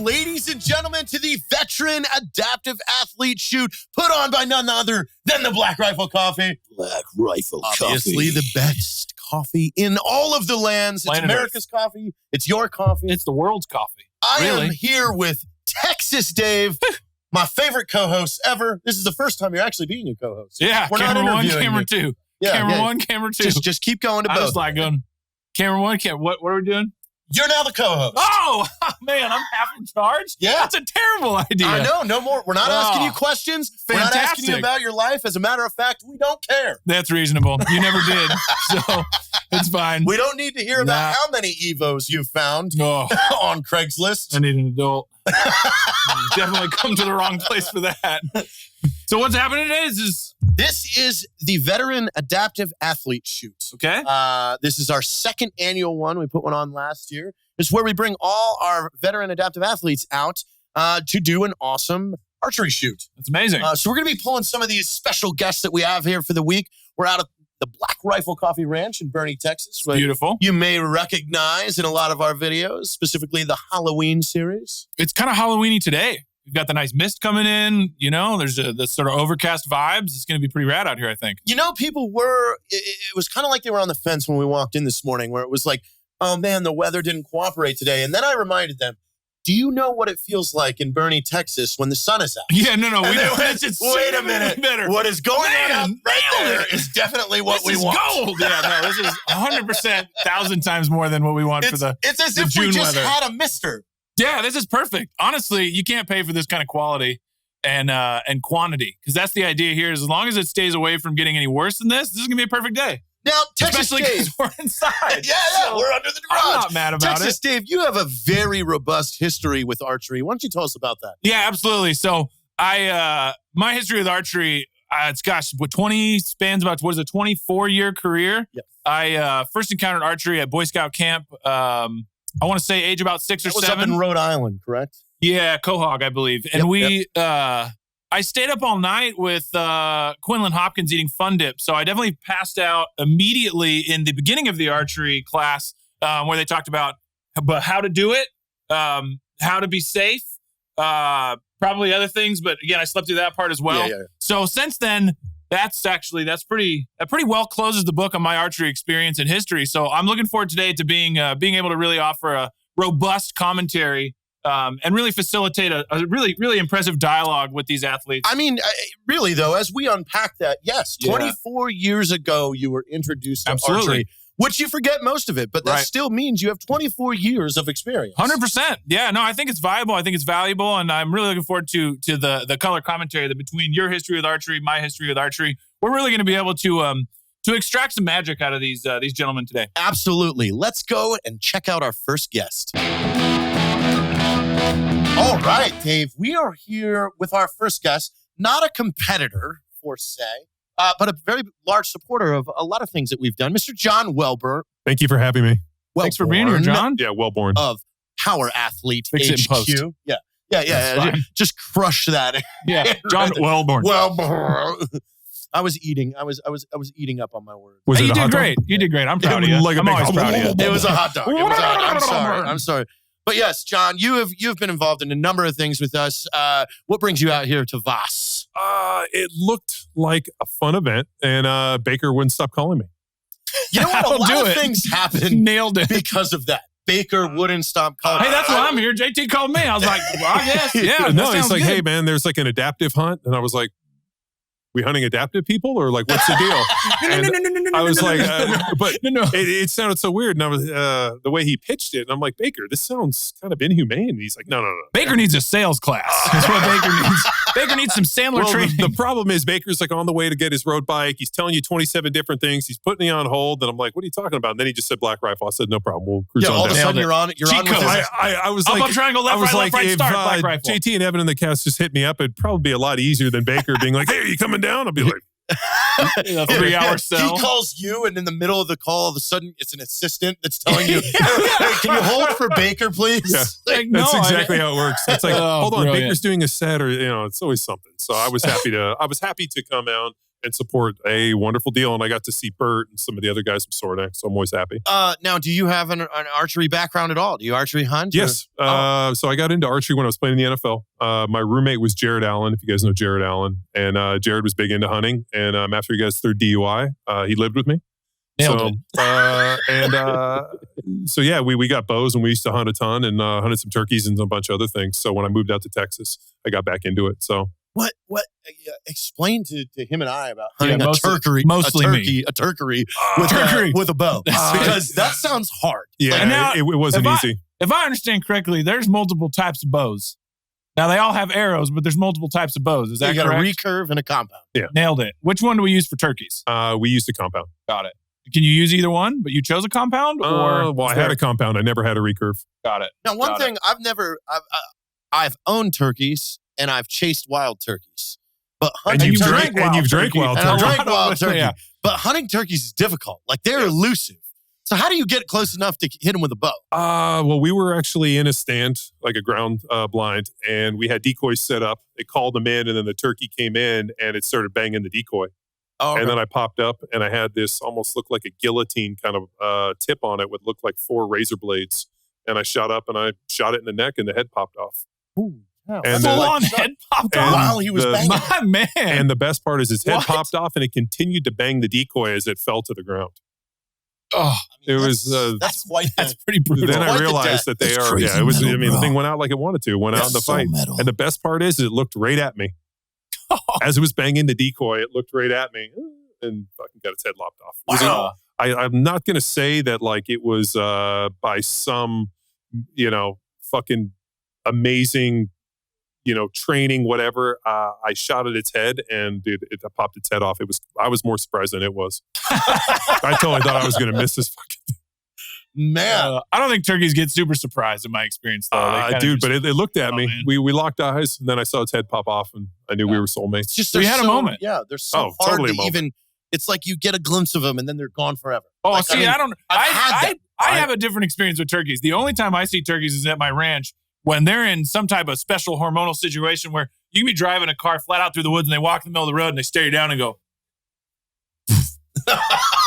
Welcome, ladies and gentlemen, to the Veteran Adaptive Athlete Shoot put on by none other than the Black Rifle Coffee. Black Rifle Coffee. Obviously, the best coffee in all of the lands. It's America's coffee. It's your coffee. It's the world's coffee. I am here with Texas Dave, my favorite co-host ever. This is the first time you're actually being a co-host. Yeah, We're camera not one, interviewing camera you. two. Yeah, camera one, camera two. Just keep going to both. I was like going, camera one, what are we doing? You're now the co-host. Oh, man, I'm half in charge? Yeah. That's a terrible idea. I know, no more. We're not asking you questions. Fantastic. We're not asking you about your life. As a matter of fact, we don't care. That's reasonable. You never did, so it's fine. We don't need to hear about how many Evos you've found on Craigslist. I need an adult. Definitely come to the wrong place for that. So what's happening today is this is the Veteran Adaptive Athlete Shoot. Okay. This is our second annual one. We put one on last year. This is where we bring all our veteran adaptive athletes out to do an awesome archery shoot. That's amazing. So we're going to be pulling some of these special guests that we have here for the week. We're out of the Black Rifle Coffee Ranch in Boerne, Texas. Beautiful. You may recognize in a lot of our videos, specifically the Halloween series. It's kind of Halloween-y today. We've got the nice mist coming in. You know, there's the sort of overcast vibes. It's going to be pretty rad out here, I think. You know, people were, it was kind of like they were on the fence when we walked in this morning, where it was like, oh man, the weather didn't cooperate today. And then I reminded them, do you know what it feels like in Boerne, Texas when the sun is out? Yeah, no. Wait a minute. Better. What is going on right there is definitely what we want. Gold. Yeah, no, this is 100%, 1,000 times more than what we want for the It's as the if June we just weather. had a mister. Yeah, this is perfect. Honestly, you can't pay for this kind of quality and quantity, because that's the idea here. Is as long as it stays away from getting any worse than this is going to be a perfect day. Now, Texas Especially Dave, because we're inside. Yeah, we're under the garage. I'm not mad about Texas Dave, you have a very robust history with archery. Why don't you tell us about that? Yeah, absolutely. So my history with archery, it's 24-year career. Yep. I first encountered archery at Boy Scout camp. I want to say age about 6 or 7. Up in Rhode Island, correct? Yeah, Quahog, I believe. And I stayed up all night with Quinlan Hopkins eating Fun Dip. So I definitely passed out immediately in the beginning of the archery class where they talked about how to do it, how to be safe, probably other things. But again, I slept through that part as well. Yeah. So since then, that pretty well closes the book on my archery experience and history. So I'm looking forward today to being able to really offer a robust commentary and really facilitate a really, really impressive dialogue with these athletes. I mean, really, though, as we unpack that, yes, 24 years ago, you were introduced to archery, which you forget most of it, but that still means you have 24 years of experience. 100%. Yeah, no, I think it's viable. I think it's valuable, and I'm really looking forward to the color commentary that between your history with archery, my history with archery. We're really going to be able to extract some magic out of these gentlemen today. Absolutely. Let's go and check out our first guest. All right, Dave, we are here with our first guest, not a competitor, for say, but a very large supporter of a lot of things that we've done. Mr. John Welbourn. Thank you for having me. Thanks for being here, John. Yeah, Welbourn. Of Power Athlete Fix it in post. HQ. Yeah. Just crush that. Yeah, John Welbourn. I was eating up on my words. You did great. You did great. I'm proud of you. I'm always proud of you. It was a hot dog. I'm sorry. But yes, John, you've been involved in a number of things with us. What brings you out here to VAAS? It looked like a fun event, and Baker wouldn't stop calling me. You know what? A lot of things happened. Nailed it because of that. Baker wouldn't stop calling. Hey, that's why I'm here. JT called me. I was like, well, I guess. Yeah. No, he's like, hey, man, there's like an adaptive hunt. And I was like, we hunting adaptive people, or like, what's the deal? I was like, but it sounded so weird. And I was the way he pitched it, and I'm like, Baker, this sounds kind of inhumane. And he's like, no. Baker needs a sales class. That's what Baker needs. Baker needs some Sandler training. The problem is Baker's like on the way to get his road bike. He's telling you 27 different things. He's putting me on hold, and I'm like, what are you talking about? And then he just said Black Rifle. I said, no problem. We'll cruise on all of a down. sudden you're on. You're on with I was like, up triangle, left, right, if start, Black Rifle. JT and Evan in the cast just hit me up, it'd probably be a lot easier than Baker being like, hey, are you coming down? I'll be like, 3-hour cell. He calls you, and in the middle of the call, all of a sudden, it's an assistant that's telling you, hey, can you hold for Baker, please? Yeah. That's exactly how it works. It's like, hold on, brilliant. Baker's doing a set, or it's always something. So I was happy to come out and support a wonderful deal. And I got to see Bert and some of the other guys from Sornak, so I'm always happy. Now, do you have an archery background at all? Do you archery hunt? Yes. So I got into archery when I was playing in the NFL. My roommate was Jared Allen, if you guys know Jared Allen. And Jared was big into hunting. And after he got his third DUI, he lived with me. Nailed it. So yeah, we got bows and we used to hunt a ton and hunted some turkeys and a bunch of other things. So when I moved out to Texas, I got back into it. So what? Explain to him and I about hunting a turkey with a bow, because that sounds hard. Yeah, like, now, it wasn't easy. If I understand correctly, there's multiple types of bows. Now they all have arrows, but there's multiple types of bows. Is that correct? You got a recurve and a compound. Yeah, nailed it. Which one do we use for turkeys? We used a compound. Got it. Can you use either one? But you chose a compound, or I had a compound. I never had a recurve. Got it. Now, one thing I've owned turkeys and I've chased wild turkeys, but hunting you've drank wild turkey. I drank wild turkey. Yeah. But hunting turkeys is difficult. Like they're elusive. So how do you get close enough to hit them with a bow? Well, we were actually in a stand, like a ground blind, and we had decoys set up. They called them in, and then the turkey came in, and it started banging the decoy. Oh, okay. And then I popped up, and I had this almost looked like a guillotine kind of tip on it, would look like 4 razor blades. And I shot up, and I shot it in the neck, and the head popped off. Ooh. Yeah, and full-on head popped off while he was banging. My man. And the best part is his head popped off, and it continued to bang the decoy as it fell to the ground. Oh, that's pretty brutal. Then I realized that they are. Yeah, it was. Metal, the thing went out like it wanted to. Went out in the fight. Metal. And the best part is, it looked right at me. As it was banging the decoy, it looked right at me and fucking got its head lopped off. Wow. I'm not going to say that like it was by some, fucking amazing, training, whatever. I shot at its head and it popped its head off. I was more surprised than it was. I totally thought I was going to miss this fucking thing. Man, I don't think turkeys get super surprised in my experience, though. But it looked at me. Man. We locked eyes, and then I saw its head pop off, and I knew we were soulmates. Just we had a moment. Yeah, they're so hard totally to even. It's like you get a glimpse of them, and then they're gone forever. Oh, like, I have a different experience with turkeys. The only time I see turkeys is at my ranch when they're in some type of special hormonal situation where you can be driving a car flat out through the woods, and they walk in the middle of the road, and they stare you down and go.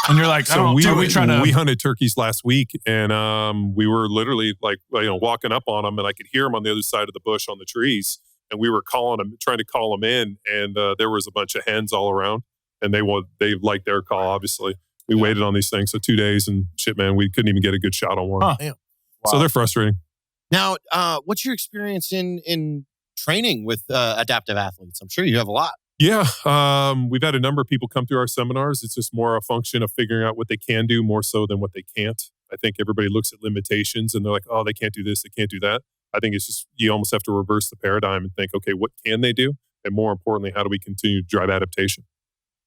And you're like, we hunted turkeys last week, and we were literally like, walking up on them, and I could hear them on the other side of the bush on the trees, and we were trying to call them in, and there was a bunch of hens all around, and they liked their call. Obviously, we waited on these things for 2 days, and shit, man, we couldn't even get a good shot on one. Huh. Wow. So they're frustrating. Now, what's your experience in training with adaptive athletes? I'm sure you have a lot. Yeah, we've had a number of people come through our seminars. It's just more a function of figuring out what they can do more so than what they can't. I think everybody looks at limitations and they're like, oh, they can't do this, they can't do that. I think it's just, you almost have to reverse the paradigm and think, okay, what can they do? And more importantly, how do we continue to drive adaptation?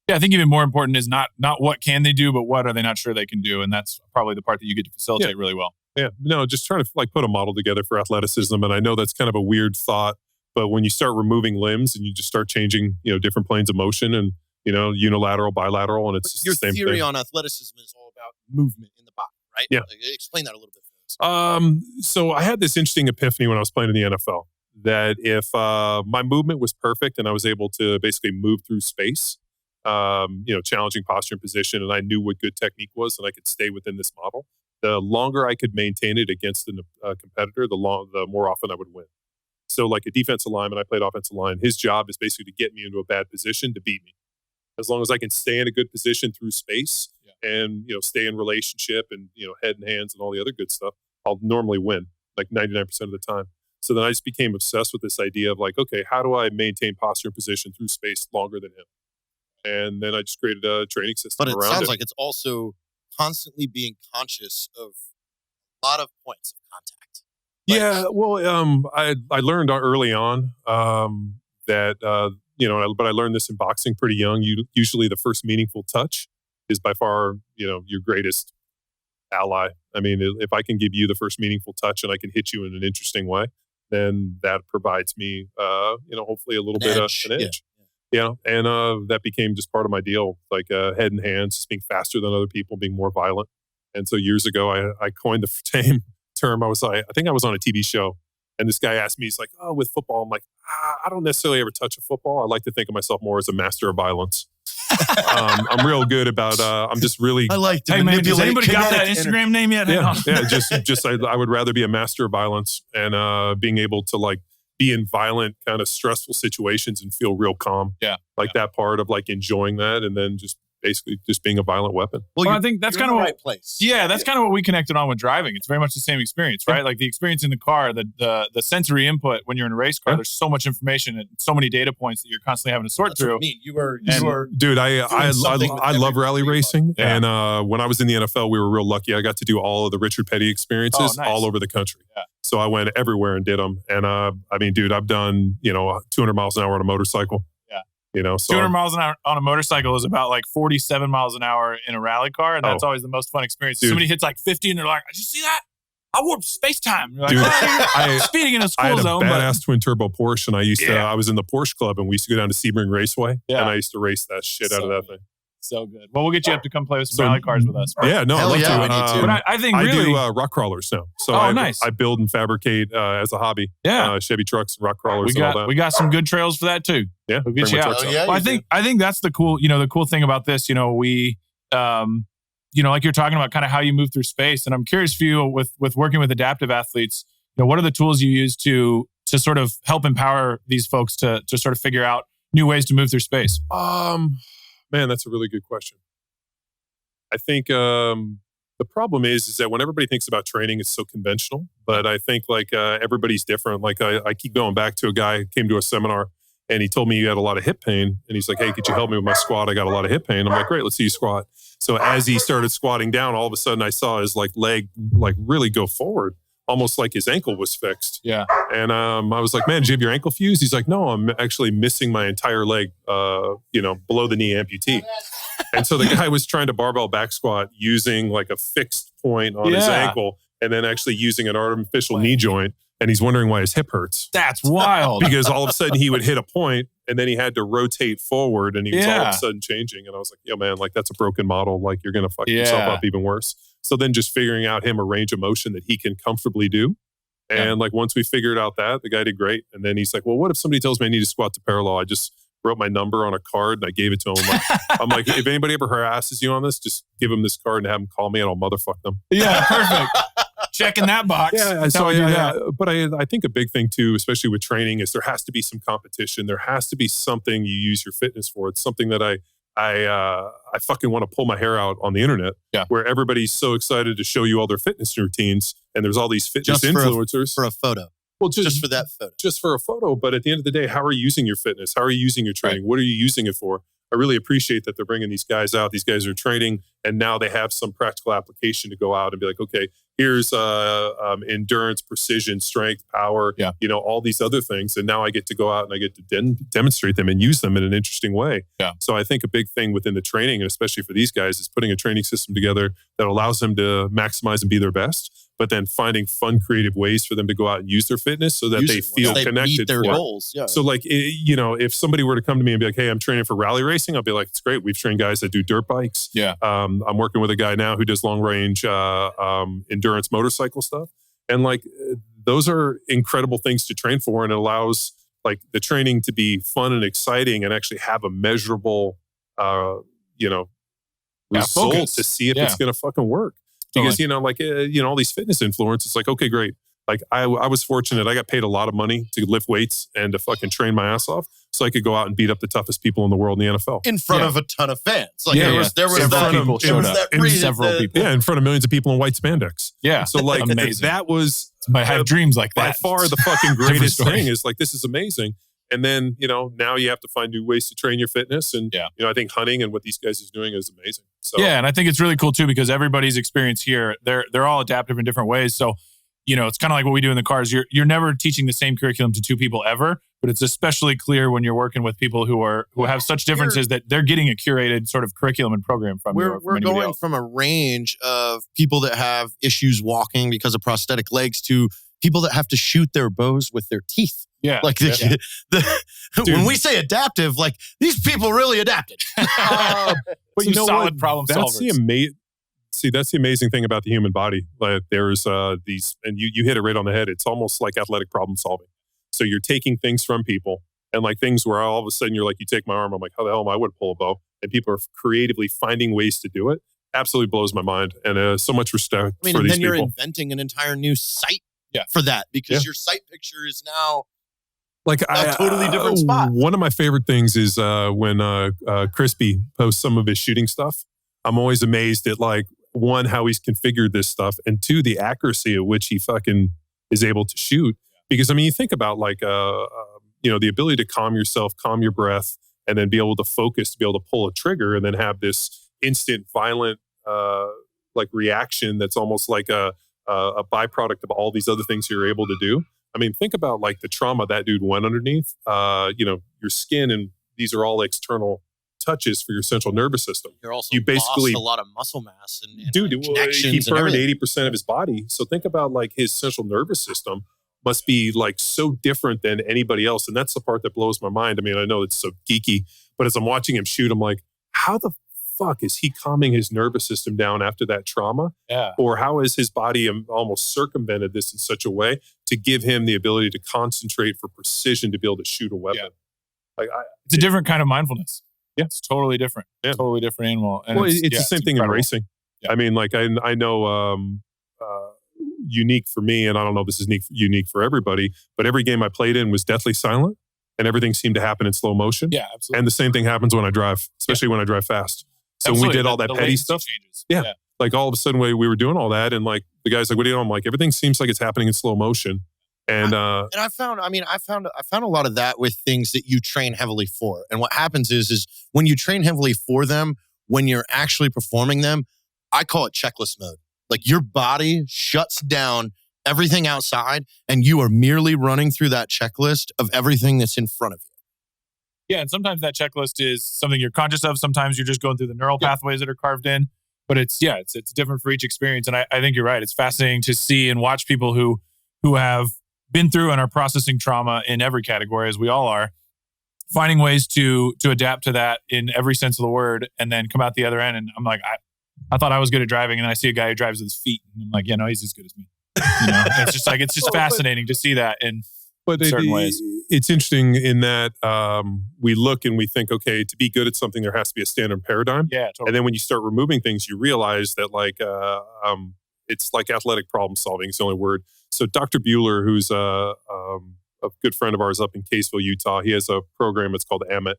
Yeah, I think even more important is not what can they do, but what are they not sure they can do? And that's probably the part that you get to facilitate really well. Yeah, no, just trying to put a model together for athleticism. And I know that's kind of a weird thought, but when you start removing limbs and you just start changing, different planes of motion and, unilateral, bilateral, and it's just the same thing. Your theory on athleticism is all about movement in the body, right? Yeah. Explain that a little bit for us. So I had this interesting epiphany when I was playing in the NFL that if my movement was perfect and I was able to basically move through space, challenging posture and position, and I knew what good technique was and I could stay within this model, the longer I could maintain it against a competitor, the more often I would win. So like a defensive lineman, I played offensive line. His job is basically to get me into a bad position to beat me. As long as I can stay in a good position through space and, stay in relationship and, head and hands and all the other good stuff, I'll normally win like 99% of the time. So then I just became obsessed with this idea of like, okay, how do I maintain posture and position through space longer than him? And then I just created a training system around it. But it sounds like it's also constantly being conscious of a lot of points of contact. Yeah, well, I learned early on that, but I learned this in boxing pretty young. Usually the first meaningful touch is by far, your greatest ally. I mean, if I can give you the first meaningful touch and I can hit you in an interesting way, then that provides me, hopefully a little bit of an edge. Yeah, and that became just part of my deal, like head and hands, just being faster than other people, being more violent. And so years ago, I coined the term. I think I was on a TV show, and this guy asked me, he's like, "Oh, with football," I'm like, "I don't necessarily ever touch a football. I like to think of myself more as a master of violence." I'm real good about, I'm just really. I like to Hey man, has manipulate anybody got that kinetic Instagram name yet? Hang on. Yeah, just I would rather be a master of violence and being able to like be in violent kind of stressful situations and feel real calm. Yeah. Like that part of like enjoying that and then just basically just being a violent weapon. Well, I think that's kind of the what, right place. yeah, that's kind of what we connected on with driving. It's very much the same experience, right? Like the experience in the car, the sensory input when you're in a race car, there's so much information and so many data points that you're constantly having to sort That's through. what I mean. You were Dude, I love rally racing. Yeah. And when I was in the NFL, we were real lucky. I got to do all of the Richard Petty experiences nice. all over the country. Yeah. So I went everywhere and did them. And I mean, dude, I've done, 200 miles an hour on a motorcycle. Yeah. So 200 miles an hour on a motorcycle is about like 47 miles an hour in a rally car. And that's always the most fun experience. Dude. Somebody hits like 50 and they're like, did you see that? I warped space time. You're like, Dude, "Oh, speeding in a I school had a zone. badass twin turbo Porsche, and I was in the Porsche club, and we used to go down to Sebring Raceway, Yeah. and I used to race that shit out of that thing. So good. Well, we'll get you up to come play with some rally cars with us. Yeah, no, Hell I'd yeah, love we to. need to. But I think I really, do rock crawlers now. So nice. I build and fabricate as a hobby. Yeah. Chevy trucks and rock crawlers we and all that. got some good trails for that too. Yeah, We'll get bring you my out. trucks Oh, out. yeah, Well, you I think that's the cool thing about this. We, like you're talking about kind of how you move through space. And I'm curious for you with working with adaptive athletes, what are the tools you use to sort of help empower these folks to sort of figure out new ways to move through space? Man, that's a really good question. I think the problem is that when everybody thinks about training, it's so conventional. But I think like everybody's different. Like I keep going back to a guy who came to a seminar and he told me he had a lot of hip pain. And he's like, hey, could you help me with my squat? I got a lot of hip pain. I'm like, great, let's see you squat. So as he started squatting down, all of a sudden I saw his like leg like really go forward, almost like his ankle was fixed. Yeah. And I was like, man, did you have your ankle fused? He's like, no, I'm actually missing my entire leg, below the knee amputee. And so the guy was trying to barbell back squat using like a fixed point on his ankle and then actually using an artificial knee joint. And he's wondering why his hip hurts. That's wild. Because all of a sudden he would hit a point and then he had to rotate forward and he was all of a sudden changing. And I was like, yo, man, like that's a broken model. Like you're going to fuck yourself up even worse. So then just figuring out him a range of motion that he can comfortably do. And like once we figured out that, the guy did great. And then he's like, well, what if somebody tells me I need to squat to parallel? I just wrote my number on a card and I gave it to him. I'm like, if anybody ever harasses you on this, just give them this card and have them call me and I'll motherfuck them. Yeah, perfect. Checking that box. Yeah, so but I think a big thing too, especially with training, is there has to be some competition. There has to be something you use your fitness for. It's something that I fucking want to pull my hair out on the internet, where everybody's so excited to show you all their fitness routines, and there's all these fitness influencers for a photo. Well, just for that photo. Just for a photo. But at the end of the day, how are you using your fitness? How are you using your training? What are you using it for? I really appreciate that they're bringing these guys out. These guys are training, and now they have some practical application to go out and be like, okay, here's endurance, precision, strength, power, all these other things. And now I get to go out and I get to demonstrate them and use them in an interesting way. Yeah. So I think a big thing within the training, and especially for these guys, is putting a training system together that allows them to maximize and be their best, but then finding fun, creative ways for them to go out and use their fitness so that they feel connected. Meet their goals. Yeah. So like, if somebody were to come to me and be like, hey, I'm training for rally racing, I'll be like, it's great. We've trained guys that do dirt bikes. Yeah. I'm working with a guy now who does long range endurance motorcycle stuff. And like, those are incredible things to train for. And it allows like the training to be fun and exciting and actually have a measurable, result to see if it's going to fucking work. Because, all these fitness influencers, it's like, okay, great. Like I was fortunate. I got paid a lot of money to lift weights and to fucking train my ass off so I could go out and beat up the toughest people in the world in the NFL. In front of a ton of fans. Like there was several people showed up. Several people. Yeah, in front of millions of people in white spandex. Yeah. So like amazing. That was I have dreams like that. By far the fucking greatest thing is like, this is amazing. And then, now you have to find new ways to train your fitness. And, I think hunting and what these guys is doing is amazing. So yeah. And I think it's really cool too, because everybody's experience here, they're all adaptive in different ways. So, it's kind of like what we do in the cars. You're never teaching the same curriculum to two people ever, but it's especially clear when you're working with people who have such differences that they're getting a curated sort of curriculum and program from you. We're going from a range of people that have issues walking because of prosthetic legs to people that have to shoot their bows with their teeth. Yeah. Like when we say adaptive, like these people really adapted. But solid problem solvers. That's the amazing thing about the human body. Like there's these, and you hit it right on the head. It's almost like athletic problem solving. So you're taking things from people and like things where all of a sudden you're like, you take my arm. I'm like, how the hell am I would pull a bow? and people are creatively finding ways to do it, absolutely blows my mind. And so much respect for these people. And then you're inventing an entire new site for that, because your site picture is now like a totally different spot. One of my favorite things is when Crispy posts some of his shooting stuff. I'm always amazed at, like, one, how he's configured this stuff, and two, the accuracy at which he fucking is able to shoot. Because, I mean, you think about, like, the ability to calm yourself, calm your breath, and then be able to focus, to be able to pull a trigger and then have this instant violent like reaction that's almost like a byproduct of all these other things you're able to do. I mean, think about, like, the trauma that dude went underneath, your skin, and these are all external touches for your central nervous system. You basically lost a lot of muscle mass and connections. He burned 80% of his body. So think about, like, his central nervous system must be, like, so different than anybody else. And that's the part that blows my mind. I mean, I know it's so geeky, but as I'm watching him shoot, I'm like, how the fuck is he calming his nervous system down after that trauma? Yeah. Or how has his body almost circumvented this in such a way to give him the ability to concentrate for precision to be able to shoot a weapon? Yeah. Like, it's a different kind of mindfulness. Yeah. It's totally different. Yeah. Totally different animal. And it's the same thing in racing. Yeah. I mean, like, I know unique for me, and I don't know if this is unique for everybody, but every game I played in was deathly silent, and everything seemed to happen in slow motion. Yeah, absolutely. And the same thing happens when I drive, especially when I drive fast. So when we did all that petty stuff. Changes. Yeah. Like, all of a sudden we were doing all that, and, like, the guy's like, what are you doing? I'm like, everything seems like it's happening in slow motion. And I found a lot of that with things that you train heavily for. And what happens is when you train heavily for them, when you're actually performing them, I call it checklist mode. Like, your body shuts down everything outside, and you are merely running through that checklist of everything that's in front of you. Yeah, and sometimes that checklist is something you're conscious of. Sometimes you're just going through the neural pathways that are carved in. But it's different for each experience. And I think you're right. It's fascinating to see and watch people who have been through and are processing trauma in every category, as we all are, finding ways to adapt to that in every sense of the word, and then come out the other end. And I'm like, I thought I was good at driving, and then I see a guy who drives with his feet, and I'm like, yeah, no, he's as good as me. It's just fascinating to see that in certain ways. It's interesting in that we look and we think, okay, to be good at something, there has to be a standard paradigm. Yeah, totally. And then when you start removing things, you realize that, like, it's like athletic problem solving is the only word. So Dr. Bueller, who's a good friend of ours up in Caseville, Utah, he has a program. It's called AMIT,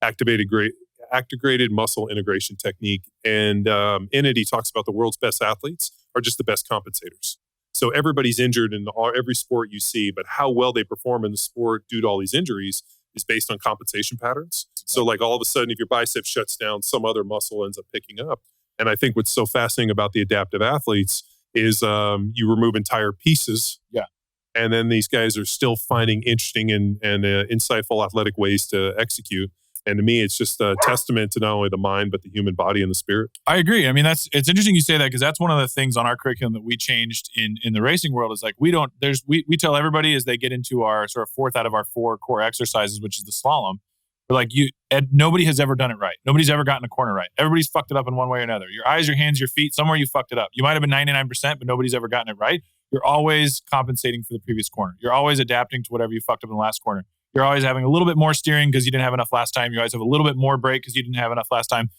Activated Muscle Integration Technique. And in it, he talks about the world's best athletes are just the best compensators. So everybody's injured in every sport you see, but how well they perform in the sport due to all these injuries is based on compensation patterns. So, like, all of a sudden, if your bicep shuts down, some other muscle ends up picking up. And I think what's so fascinating about the adaptive athletes is you remove entire pieces. Yeah. And then these guys are still finding interesting and insightful athletic ways to execute. And to me, it's just a testament to not only the mind, but the human body and the spirit. I agree. I mean, it's interesting you say that, because that's one of the things on our curriculum that we changed in the racing world is, like, we tell everybody as they get into our sort of fourth out of our 4 core exercises, which is the slalom, we're like, nobody has ever done it right. Nobody's ever gotten a corner right. Everybody's fucked it up in one way or another. Your eyes, your hands, your feet, somewhere you fucked it up. You might have been 99%, but nobody's ever gotten it right. You're always compensating for the previous corner. You're always adapting to whatever you fucked up in the last corner. You're always having a little bit more steering because you didn't have enough last time. You always have a little bit more brake because you didn't have enough last time.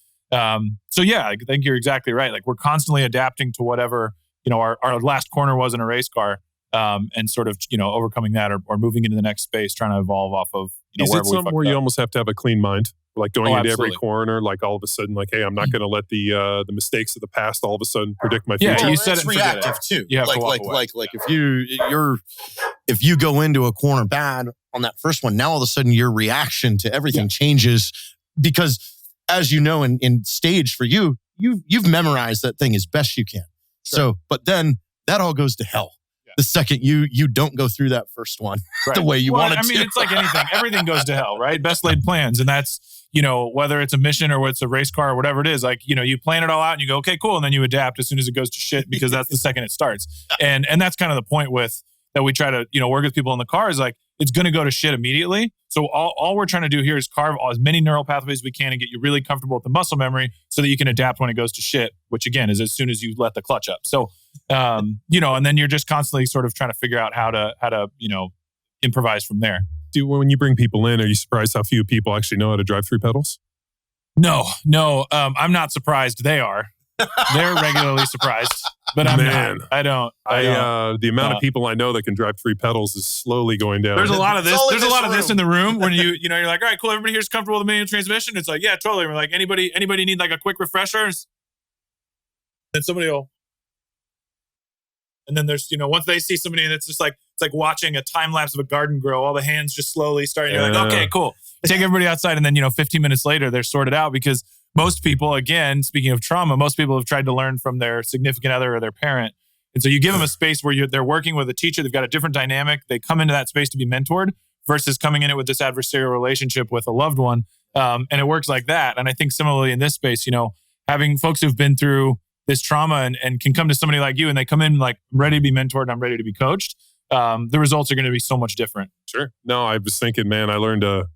So yeah, I think you're exactly right. Like, we're constantly adapting to whatever, our last corner was in a race car, and sort of, overcoming that or moving into the next space, trying to evolve off of, Is it something where you almost have to have a clean mind? Like, going into absolutely. every corner, like, all of a sudden, like, hey, I'm not going to let the mistakes of the past all of a sudden predict my future. Yeah, you said it's it reactive too. You have to like walk away. if you go into a corner bad on that first one, now all of a sudden your reaction to everything changes, because, as you know, in stage for you've memorized that thing as best you can. Sure. So, but then that all goes to hell. The second you don't go through that first one the way you wanted to. I mean, it's like anything. Everything goes to hell, right? Best laid plans. And that's, whether it's a mission or it's a race car or whatever it is, like, you plan it all out and you go, okay, cool. And then you adapt as soon as it goes to shit, because that's the second it starts. And that's kind of the point that we try to, work with people in the car is, like, it's going to go to shit immediately. So all we're trying to do here is carve as many neural pathways as we can and get you really comfortable with the muscle memory so that you can adapt when it goes to shit, which again is as soon as you let the clutch up. So, and then you're just constantly sort of trying to figure out how to improvise from there. When you bring people in, are you surprised how few people actually know how to drive 3 pedals? No. I'm not surprised. They are. They're regularly surprised, but I'm not. I don't. The amount of people I know that can drive 3 pedals is slowly going down. There's a lot of this. There's a lot of this in the room when you're like, all right, cool. Everybody here's comfortable with the manual transmission. It's like, yeah, totally. We're like, anybody need like a quick refresher? Then somebody will. And then there's, once they see somebody and it's just like, it's like watching a time lapse of a garden grow. All the hands just slowly starting. You're like, okay, cool. Take everybody outside. And then, 15 minutes later, they're sorted out because most people, again, speaking of trauma, most people have tried to learn from their significant other or their parent. And so you give them a space where they're working with a teacher. They've got a different dynamic. They come into that space to be mentored versus coming in it with this adversarial relationship with a loved one. And it works like that. And I think similarly in this space, having folks who've been through this trauma and can come to somebody like you and they come in like, I'm ready to be mentored and I'm ready to be coached. The results are going to be so much different. Sure. No, I was thinking, man, I learned to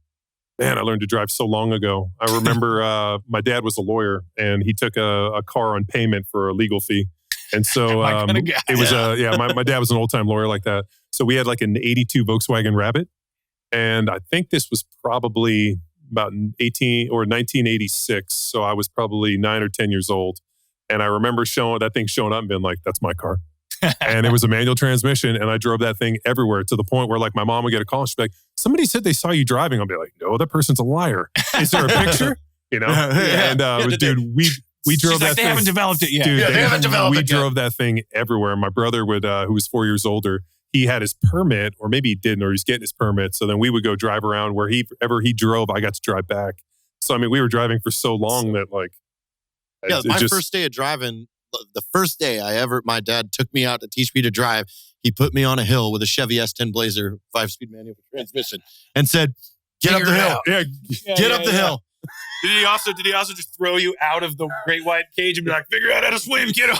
drive so long ago. I remember my dad was a lawyer and he took a car on payment for a legal fee. And so it was my dad was an old time lawyer like that. So we had like an 82 Volkswagen Rabbit. And I think this was probably about 1986. So I was probably 9 or 10 years old. And I remember showing up and being like, that's my car. And it was a manual transmission. And I drove that thing everywhere to the point where like my mom would get a call and she'd be like, somebody said they saw you driving. I'll be like, no, that person's a liar. Is there a picture? And dude, we drove that thing. They haven't developed it yet. Dude, they haven't developed it yet. We drove that thing everywhere. My brother would, who was 4 years older, he had his permit, or maybe he didn't, or he's getting his permit. So then we would go drive around wherever he drove, I got to drive back. So, I mean, we were driving for so long that like, my first day of driving, the first day my dad took me out to teach me to drive. He put me on a hill with a Chevy S10 Blazer 5-speed manual transmission and said, get up the hill. Get up the hill. Did he also just throw you out of the great white cage and be like, figure out how to swim, kiddo?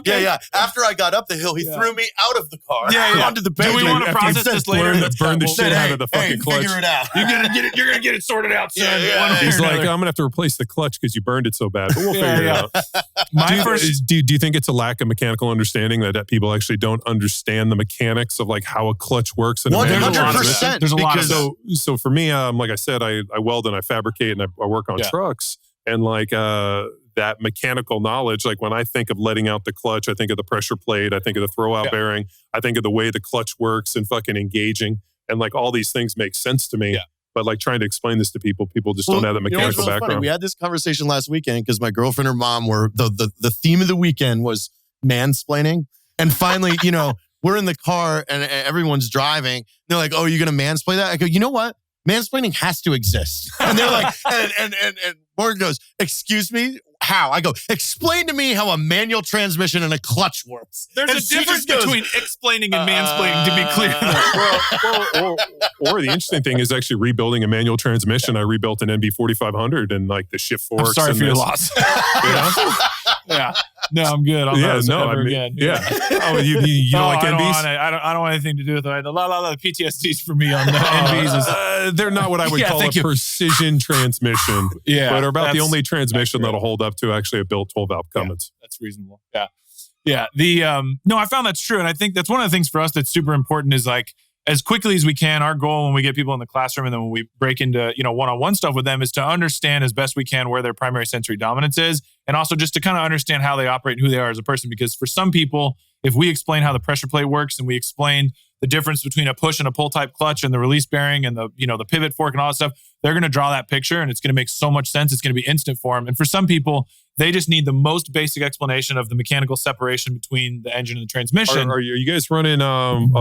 Yeah. After I got up the hill, he threw me out of the car onto the bench. Do we want to process this later? Burn the shit out of the fucking clutch. Figure it out. You're gonna get it sorted out, son. He's like, I'm gonna have to replace the clutch because you burned it so bad, but we'll figure it out. Do you think it's a lack of mechanical understanding that people actually don't understand the mechanics of like how a clutch works? 100%. There's a lot of so for me, like I said, I weld and I fabricate and I work on trucks, and like that mechanical knowledge, like when I think of letting out the clutch, I think of the pressure plate, I think of the throwout bearing, I think of the way the clutch works and fucking engaging, and like all these things make sense to me. But like trying to explain this to people just don't have the mechanical background. Funny. We had this conversation last weekend because my girlfriend and her mom were the theme of the weekend was mansplaining, and finally, we're in the car and everyone's driving. They're like, "Oh, you're gonna mansplain that?" I go, "You know what? Mansplaining has to exist." And they're like, and Morgan goes, "Excuse me, how?" I go, "Explain to me how a manual transmission and a clutch works." There's a difference between explaining and mansplaining, to be clear. Or the interesting thing is actually rebuilding a manual transmission. I rebuilt an NB 4500 and like the shift forks. I'm sorry for your loss. Yeah. No, I'm good. I'll never again. Yeah. Oh, you don't like NBs? I don't want anything to do with it. A lot of the PTSDs for me on the NBs. They're not what I would call a precision transmission. But are about the only transmission that'll hold up to actually a built 12-valve Cummins. That's reasonable. Yeah. No, I found that's true. And I think that's one of the things for us that's super important is like, as quickly as we can, our goal when we get people in the classroom and then when we break into, one-on-one stuff with them is to understand as best we can where their primary sensory dominance is. And also just to kind of understand how they operate and who they are as a person. Because for some people, if we explain how the pressure plate works and we explain the difference between a push and a pull type clutch and the release bearing and the pivot fork and all that stuff, they're going to draw that picture and it's going to make so much sense. It's going to be instant for them. And for some people, they just need the most basic explanation of the mechanical separation between the engine and the transmission. Are you guys running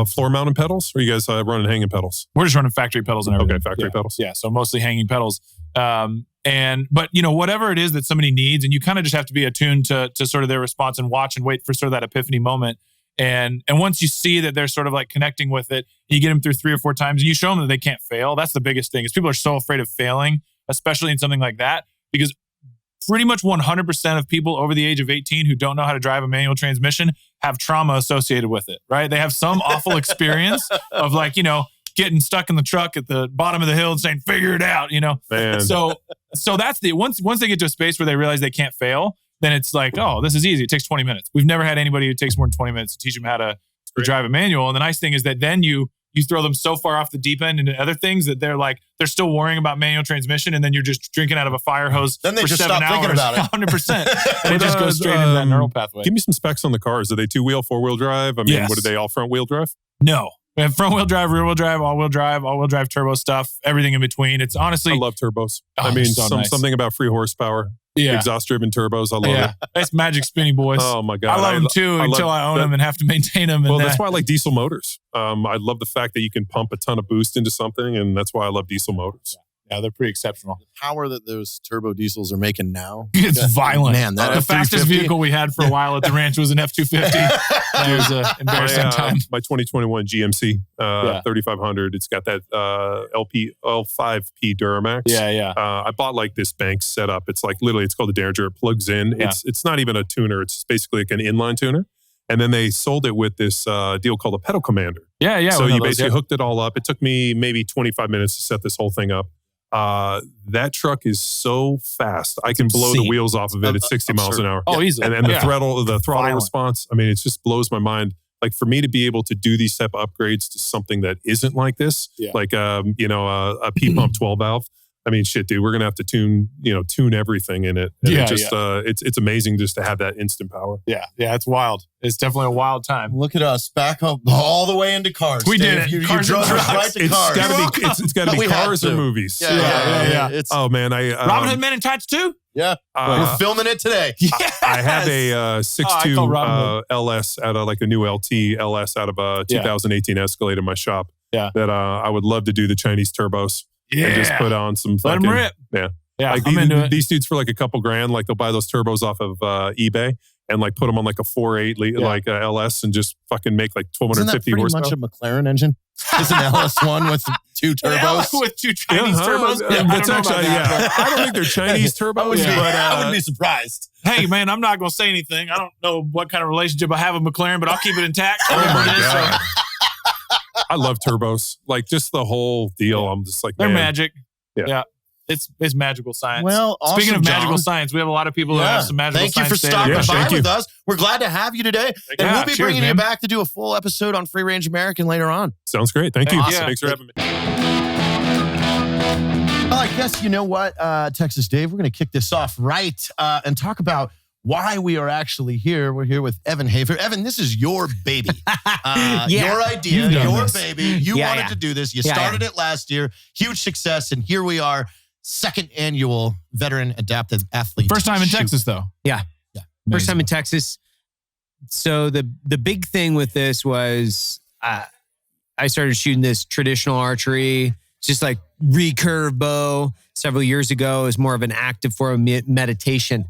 floor mounted pedals, or are you guys running hanging pedals? We're just running factory pedals and everything. Okay, factory pedals. Yeah, so mostly hanging pedals. But whatever it is that somebody needs, and you kind of just have to be attuned to sort of their response and watch and wait for sort of that epiphany moment. And once you see that they're sort of like connecting with it, you get them through 3 or 4 times and you show them that they can't fail. That's the biggest thing is people are so afraid of failing, especially in something like that, because pretty much 100% of people over the age of 18 who don't know how to drive a manual transmission have trauma associated with it, right? They have some awful experience of like, getting stuck in the truck at the bottom of the hill and saying, figure it out, Man. So that's once they get to a space where they realize they can't fail, then it's like, oh, this is easy. It takes 20 minutes. We've never had anybody who takes more than 20 minutes to teach them how to drive a manual. And the nice thing is that then you you throw them so far off the deep end into other things that they're still worrying about manual transmission, and then you're just drinking out of a fire hose then they for just 7 stop thinking hours. about it. 100%. And it just goes straight into that neural pathway. Give me some specs on the cars. Are they 2-wheel, 4-wheel drive? I mean, Yes. what are they, all front-wheel drive? No. We have front-wheel drive, rear-wheel drive, all-wheel drive turbo stuff, everything in between. It's honestly... I love turbos. Oh, I mean, so nice. something about free horsepower. Yeah. Exhaust-driven turbos. I love it. It's magic spinny boys. Oh, my God. I love them too until I own them and have to maintain them. Well, that's why I like diesel motors. I love the fact that you can pump a ton of boost into something, and that's why I love diesel motors. Yeah, they're pretty exceptional. The power that those turbo diesels are making now. It's violent. Man, that the fastest F350 vehicle we had for a while at the ranch was an F-250. That was an embarrassing time. My 2021 GMC 3500, it's got that L5P Duramax. Yeah. I bought like this Banks setup. It's like literally, it's called a Derringer. It plugs in. Yeah. It's not even a tuner. It's basically like an inline tuner. And then they sold it with this deal called a pedal commander. Yeah. So you basically hooked it all up. It took me maybe 25 minutes to set this whole thing up. That truck is so fast. I can blow the wheels off of it at 60 miles an hour. Oh, easily. And the throttle Violent. response, I mean, it just blows my mind. Like for me to be able to do these type of upgrades to something that isn't like this, like a P-pump 12 valve. I mean, shit, dude, we're going to have to tune everything in it. And it's amazing just to have that instant power. Yeah, it's wild. It's definitely a wild time. Look at us back up all the way into cars. We Dave. did it. You Cars drove and us trucks. right to It's cars. got to be We had cars to. or movies. Yeah. Oh man, Robin Hood Men in Tights too? Yeah. We're filming it today. I have a 6.2 LS out of like a new LT LS out of a 2018 Escalade in my shop. Yeah. That I would love to do the Chinese turbos. And just put on some Let fucking... them rip. Yeah. Like I'm into it. These dudes for like a couple grand, like they'll buy those turbos off of eBay and like put them on like a 4.8 like a LS and just fucking make like 1,250 Isn't that horsepower. pretty much a McLaren engine? It's an LS1 with 2 turbos. With 2 Chinese turbos? That's actually, I don't think they're Chinese turbos, but... I wouldn't be surprised. Hey, man, I'm not going to say anything. I don't know what kind of relationship I have with McLaren, but I'll keep it intact. Oh my God. I love turbos. Like just the whole deal. I'm just like, they're man. magic. Yeah. It's magical science. Well, awesome, speaking of magical John. science, we have a lot of people who have some magical Thank you science. for stopping by Thank you. with us. We're glad to have you today. And we'll be cheers, bringing you man. back to do a full episode on Free Range American later on. Sounds great. Thank you. Awesome. Thanks for having me. Well, I guess you know what, Texas Dave, we're going to kick this off right and talk about why we are actually here. We're here with Evan Hafer. Evan, this is your baby. Your idea, your baby. You wanted to do this. You started it last year. Huge success. And here we are, 2nd annual Veteran Adaptive Athlete. First time in Texas, though. Yeah. First time in Texas. So the big thing with this was I started shooting this traditional archery, just like recurve bow several years ago. It was more of an active form of meditation.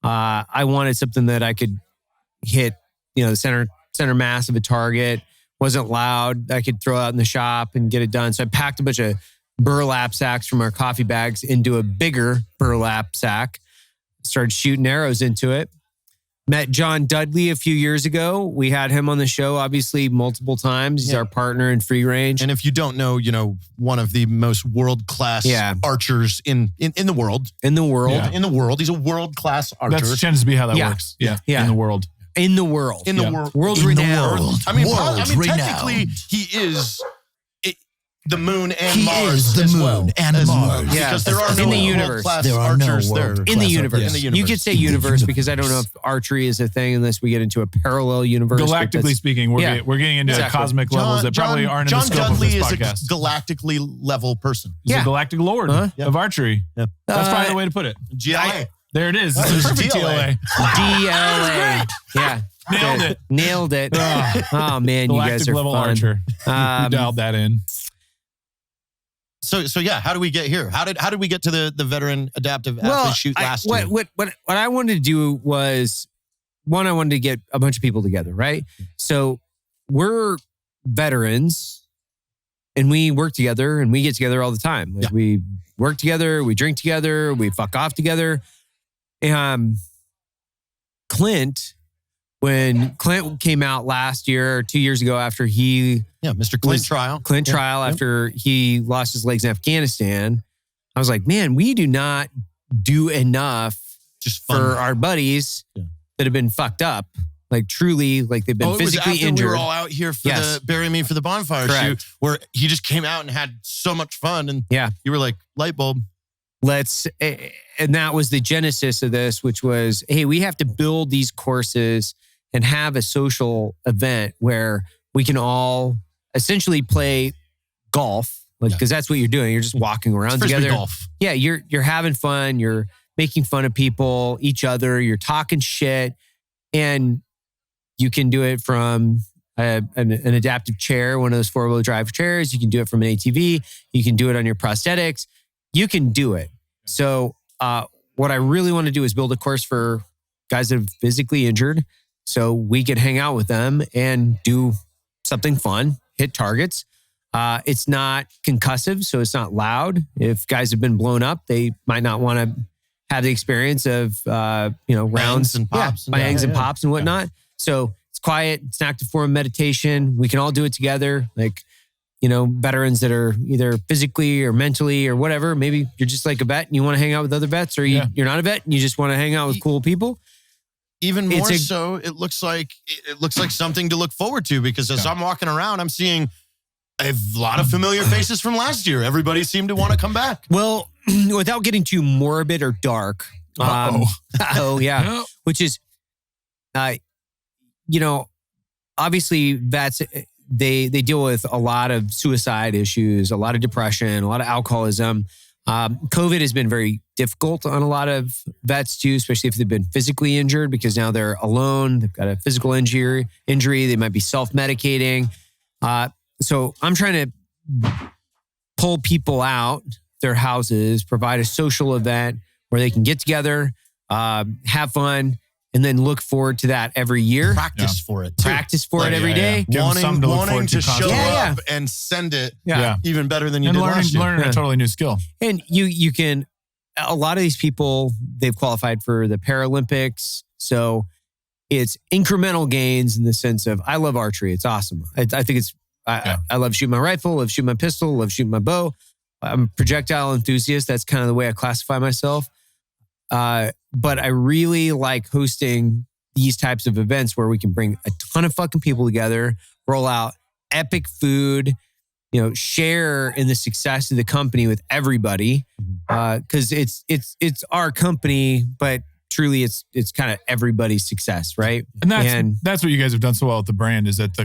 I wanted something that I could hit, the center mass of a target. Wasn't loud. I could throw out in the shop and get it done. So I packed a bunch of burlap sacks from our coffee bags into a bigger burlap sack. Started shooting arrows into it. Met John Dudley a few years ago. We had him on the show, obviously, multiple times. He's our partner in free range. And if you don't know, one of the most world-class archers in the world. In the world. Yeah. In the world. He's a world-class archer. That tends to be how that works. Yeah. In the world. In the world. In the world. World renowned. I mean, technically, he is the moon and Mars the as moon well. and Mars. Because there are no in the universe. world-class There are no archers there. world-class In the universe. In the universe. You could say universe because I don't know if archery is a thing unless we get into a parallel universe. Galactically speaking, we're getting into cosmic levels that probably aren't in the scope Dudley of this is podcast. a galactically level person. He's a galactic lord of archery. Yeah. That's probably the way to put it. GLA. There it is. It's a perfect DLA. DLA. Yeah. Nailed it. Oh man, you guys Galactic are level fun. archer. We dialed that in. So yeah, how do we get here? How did we get to the Veteran Adaptive Athlete shoot last year? What I wanted to do was, one, I wanted to get a bunch of people together, right? So we're veterans and we work together and we get together all the time. Like we work together, we drink together, we fuck off together. Clint, when Clint came out last year or 2 years ago after he... Mr. Clint trial. Trial after he lost his legs in Afghanistan. I was like, man, we do not do enough Just for our buddies that have been fucked up Like truly, like they've been physically injured. We were all out here for the Bury Me for the Bonfire shoot, where he just came out and had so much fun. And you were like, light bulb. And that was the genesis of this, which was, hey, we have to build these courses and have a social event where we can all essentially play golf, like because that's what you're doing. You're just walking around together. Golf. Yeah, you're having fun. You're making fun of people, each other. You're talking shit, and you can do it from an adaptive chair, one of those 4-wheel drive chairs. You can do it from an ATV. You can do it on your prosthetics. You can do it. So what I really want to do is build a course for guys that are physically injured so we can hang out with them and do something fun, hit targets. It's not concussive, so it's not loud. If guys have been blown up, they might not want to have the experience of, rounds and pops. Bangs and pops and whatnot. So it's quiet. It's an active form of meditation. We can all do it together. Like, veterans that are either physically or mentally or whatever. Maybe you're just like a vet and you want to hang out with other vets, or you're not a vet and you just want to hang out with cool people. Even more so, it looks like something to look forward to, because as I'm walking around, I'm seeing a lot of familiar faces from last year. Everybody seemed to want to come back. Well, without getting too morbid or dark. Which is, obviously vets, they deal with a lot of suicide issues, a lot of depression, a lot of alcoholism. COVID has been very difficult on a lot of vets too, especially if they've been physically injured, because now they're alone. They've got a physical injury. They might be self-medicating. So I'm trying to pull people out their houses, provide a social event where they can get together, have fun, and then look forward to that every year. Practice for it. Practice for it every day. Wanting to show up and send it even better than you did last year. Learning a totally new skill. And you can, a lot of these people, they've qualified for the Paralympics. So it's incremental gains in the sense of, I love archery. It's awesome. I think it's, I love shooting my rifle, love shooting my pistol, love shooting my bow. I'm a projectile enthusiast. That's kind of the way I classify myself. But I really like hosting these types of events where we can bring a ton of fucking people together, roll out epic food, share in the success of the company with everybody. Cause it's our company, but truly it's kind of everybody's success, right? And that's what you guys have done so well with the brand, is that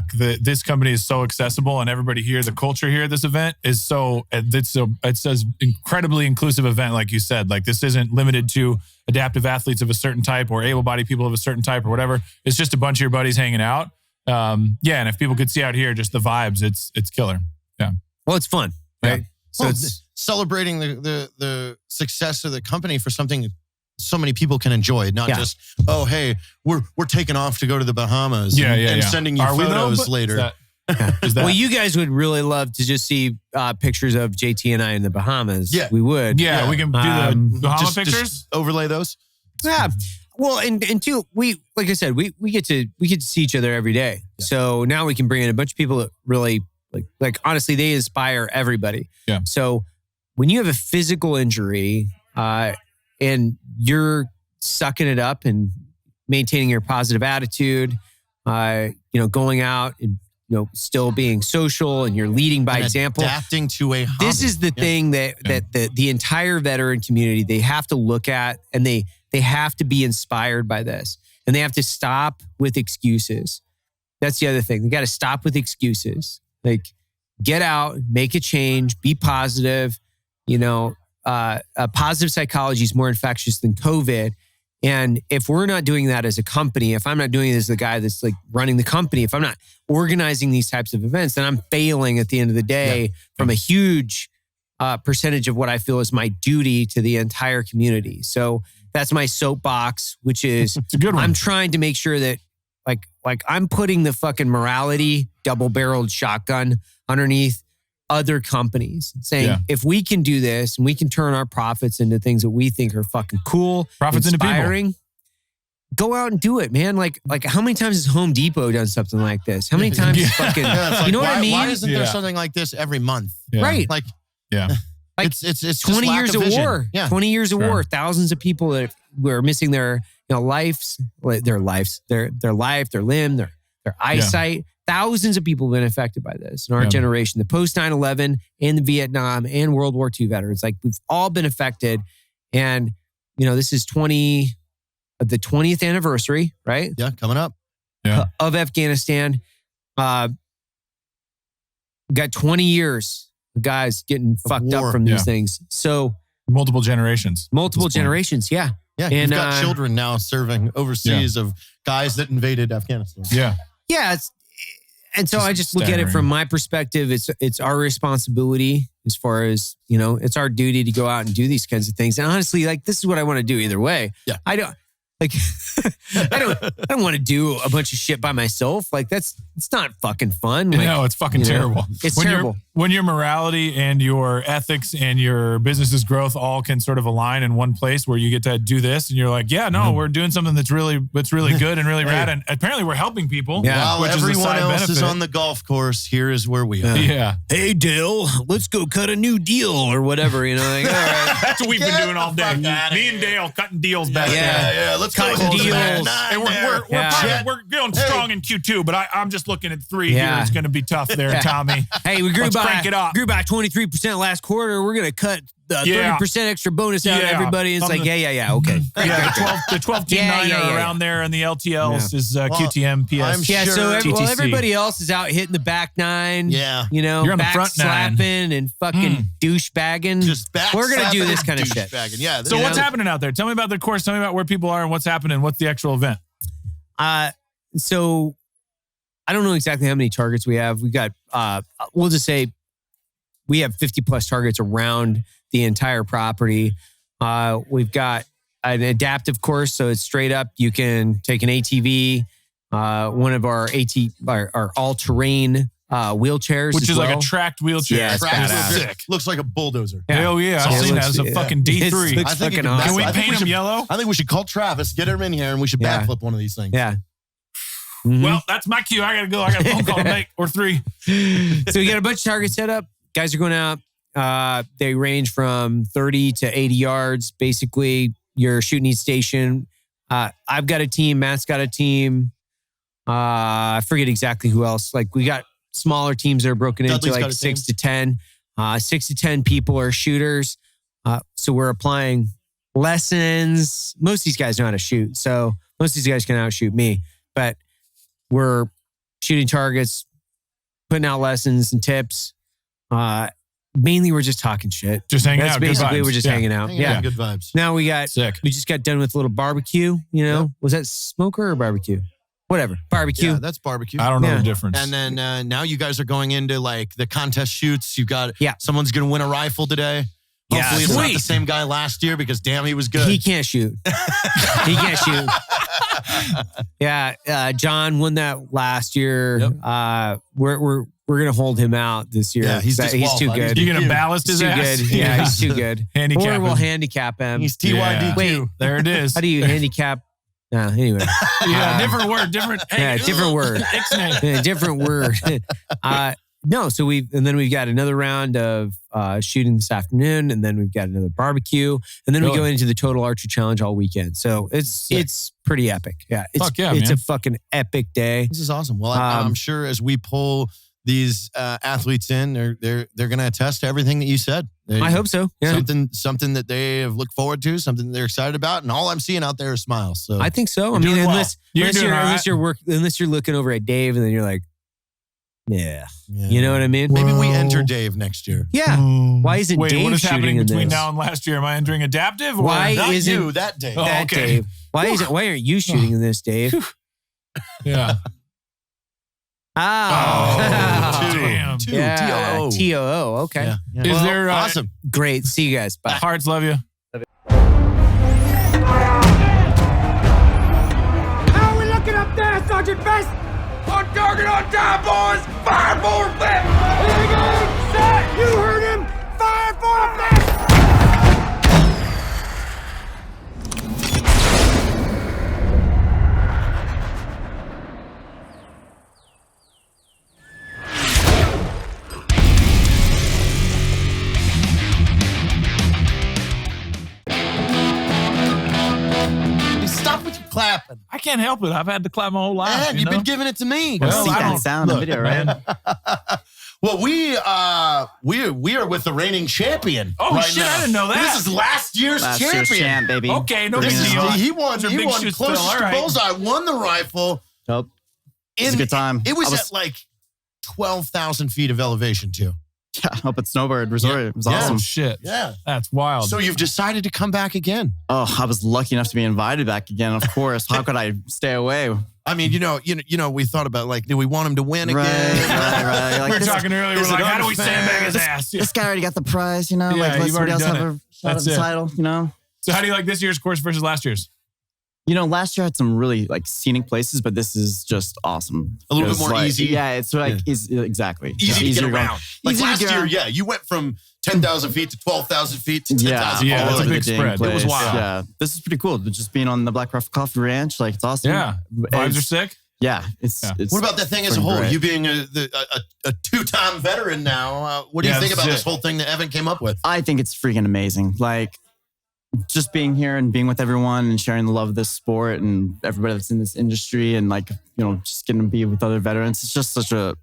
this company is so accessible, and everybody here, the culture here at this event is it's an incredibly inclusive event. Like you said, like this isn't limited to adaptive athletes of a certain type or able-bodied people of a certain type or whatever. It's just a bunch of your buddies hanging out. And if people could see out here, just the vibes, it's killer. Yeah. Well, it's fun, right? Yeah. So it's celebrating the success of the company for something so many people can enjoy, not just, oh, hey, we're taking off to go to the Bahamas and sending you photos later. Well, you guys would really love to just see pictures of JT and I in the Bahamas. Yeah. We would. Yeah, we can do the Bahama pictures. Just overlay those. Yeah. Well, and two, like I said, we get to see each other every day. Yeah. So now we can bring in a bunch of people that really like honestly, they inspire everybody. Yeah. So when you have a physical injury, and you're sucking it up and maintaining your positive attitude, going out and, still being social, and you're leading by example. Adapting to a hobby. This is the thing that the entire veteran community, they have to look at, and they have to be inspired by this, and they have to stop with excuses. That's the other thing. They got to stop with excuses. Like, get out, make a change, be positive, positive psychology is more infectious than COVID. And if we're not doing that as a company, if I'm not doing it as the guy that's like running the company, if I'm not organizing these types of events, then I'm failing at the end of the day from a huge percentage of what I feel is my duty to the entire community. So that's my soapbox, which is it's a good one. I'm trying to make sure that like I'm putting the fucking morality double-barreled shotgun underneath other companies, saying if we can do this and we can turn our profits into things that we think are fucking cool, profits inspiring, into people. Go out and do it, man. Like how many times has Home Depot done something like this? How many times is fucking, like, you know what I mean? Why isn't there something like this every month? Yeah. Right. Like, like it's 20 years of war. Yeah. 20 years of war. Thousands of people that were missing their their life, their life, their limb, their eyesight. Thousands of people have been affected by this in our generation. The post 9/11 and the Vietnam and World War II veterans, like we've all been affected. And this is the 20th anniversary, right? Yeah, coming up. Yeah. Of Afghanistan. Got 20 years of guys getting fucked up from these things. So multiple generations. Yeah. Yeah, And, you've got children now serving overseas of guys that invaded Afghanistan. Yeah. Yeah. And so I just look at it from my perspective. It's our responsibility as far as, it's our duty to go out and do these kinds of things. And honestly, like, this is what I want to do either way. Yeah. I don't want to do a bunch of shit by myself. Like it's not fucking fun. Like, No, it's fucking terrible. It's terrible. When your morality and your ethics and your business's growth all can sort of align in one place where you get to do this and you're like, we're doing something that's really good and really rad. And apparently we're helping people. Yeah. While everyone else is on the golf course, here is where we are. Yeah. Hey, Dale, let's go cut a new deal or whatever, Like, all right. That's what we've been doing all day. Me and Dale cutting deals back there. Yeah. Let's Cut go deals. And we're going strong in Q2, but I'm just looking at 3 here. It's going to be tough there, Tommy. Hey, we grew crank it up. Grew by 23% last quarter. We're going to cut the 30% extra bonus out of everybody. It's like, okay. The 12 team niner around there and the LTLs is QTM, PS. I'm sure so everybody else is out hitting the back nine. Yeah. You're on the back front nine. slapping and fucking douchebagging. Just We're going to do this kind of shit. Yeah. So what's happening out there? Tell me about the course. Tell me about where people are and what's happening. What's the actual event? So I don't know exactly how many targets we have. We got, we'll just say we have 50 plus targets around the entire property. We've got an adaptive course. So it's straight up. You can take an ATV, one of our our all-terrain wheelchairs. Which is well. like a tracked wheelchair. Yeah, it's badass. Sick. Looks like a bulldozer. Hell yeah. I've seen that as a fucking D3. Looks fucking awesome. Can we paint them yellow? I think we should call Travis, get him in here, and we should backflip one of these things. Yeah. Mm-hmm. Well, that's my cue. I got to go. I got a phone call to make or 3. So we got a bunch of targets set up. Guys are going out. They range from 30 to 80 yards. Basically, your shooting each station. I've got a team. Matt's got a team. I forget exactly who else. Like we got smaller teams that are broken Dudley's into like 6 to 10. 6 to 10 people are shooters. So we're applying lessons. Most of these guys know how to shoot. So most of these guys can outshoot me. But we're shooting targets, putting out lessons and tips. Mainly we're just talking shit. Just hanging out. Basically, good we're just hanging out. Yeah. Good vibes. Now we just got done with a little barbecue, Was that smoker or barbecue? Whatever. Barbecue. Yeah, that's barbecue. I don't know the difference. And then now you guys are going into like the contest shoots. You've got someone's going to win a rifle today. Hopefully it's not the same guy last year because damn, he was good. He can't shoot. He can't shoot. Yeah. John won that last year. Yep. We're going to hold him out this year. Yeah, he's too good. You're going to ballast his ass? Good. Yeah, he's too good. Handicap or we'll him. handicap him. He's TYD. Wait, there it is. how do you handicap? Anyway. Yeah, different word. Different. Yeah, different word. Ixnay. Yeah, different word. No, so we've got another round of shooting this afternoon, and then we've got another barbecue, and then we go into the Total Archery Challenge all weekend. So it's pretty epic. Yeah, it's a fucking epic day. This is awesome. Well, I'm sure as we pull these athletes in, they're going to attest to everything that you said. I hope so. Yeah. Something that they have looked forward to, something they're excited about, and all I'm seeing out there is smiles. So I think so. I mean, unless you're looking over at Dave, and then you're like, yeah. You know what I mean? Maybe we enter Dave next year. Yeah. Why isn't Dave what is shooting happening in between this? now and last year? Am I entering adaptive? Why Not isn't you, that Dave? Oh, that okay. Dave? Why aren't you shooting in this, Dave? Yeah. Oh. Damn. TOO. TOO. Okay. Yeah. Is there awesome? Great. See you guys. Bye. Hearts love you. How are we looking up there, Sergeant Best? On target, on time, boys! Fire for a flip! Here we go! Set! You heard him! Fire for a flip! Stop with clapping. I can't help it. I've had to clap my whole life. Man, you've been giving it to me. Well, See I that don't- sound in the video, right? Well, we are with the reigning champion. Oh, right shit, now. I didn't know that. This is last year's Last year's champion. champ, baby. Okay, no big This is, deal. he won. Those are He big won shoes to fill. closest All to right. bullseye. Won the rifle. Nope. It was a good time. It was, I at like 12,000 feet of elevation too. Yeah, up at Snowbird Resort. It was Yeah. awesome. Oh, shit. Yeah. That's wild. So you've decided to come back again. Oh, I was lucky enough to be invited back again. Of course. How could I stay away? I mean, we thought about like, do we want him to win Right, again? right. Like, we were this, talking earlier. is We're it like, how do we unfair? sandbag his ass? Yeah. this guy already got the prize, you know? Yeah, like, let you've already somebody else done have it. a shot at That's the it. title, you know? So how do you like this year's course versus last year's? You know, last year I had some really like scenic places, but this is just awesome. A little bit Because, more like, easy. Yeah, it's like exactly. Easy to get Easier around. going. Like Easy to last get year, around. yeah, you went from 10,000 feet to 12,000 feet to 10,000 Yeah, all that's a over. big dang spread. It was place. wild. Yeah, this is pretty cool. Just being on the Black Rifle Coffee Ranch, like it's awesome. Yeah. Vibes It's- are sick. Yeah, it's. What about that thing as a freaking whole? great. You being a two-time veteran now, what do you Yeah, think about that's this whole thing that Evan came up with? I think it's freaking amazing. Like, just being here and being with everyone and sharing the love of this sport and everybody that's in this industry and like, just getting to be with other veterans. It's just such a,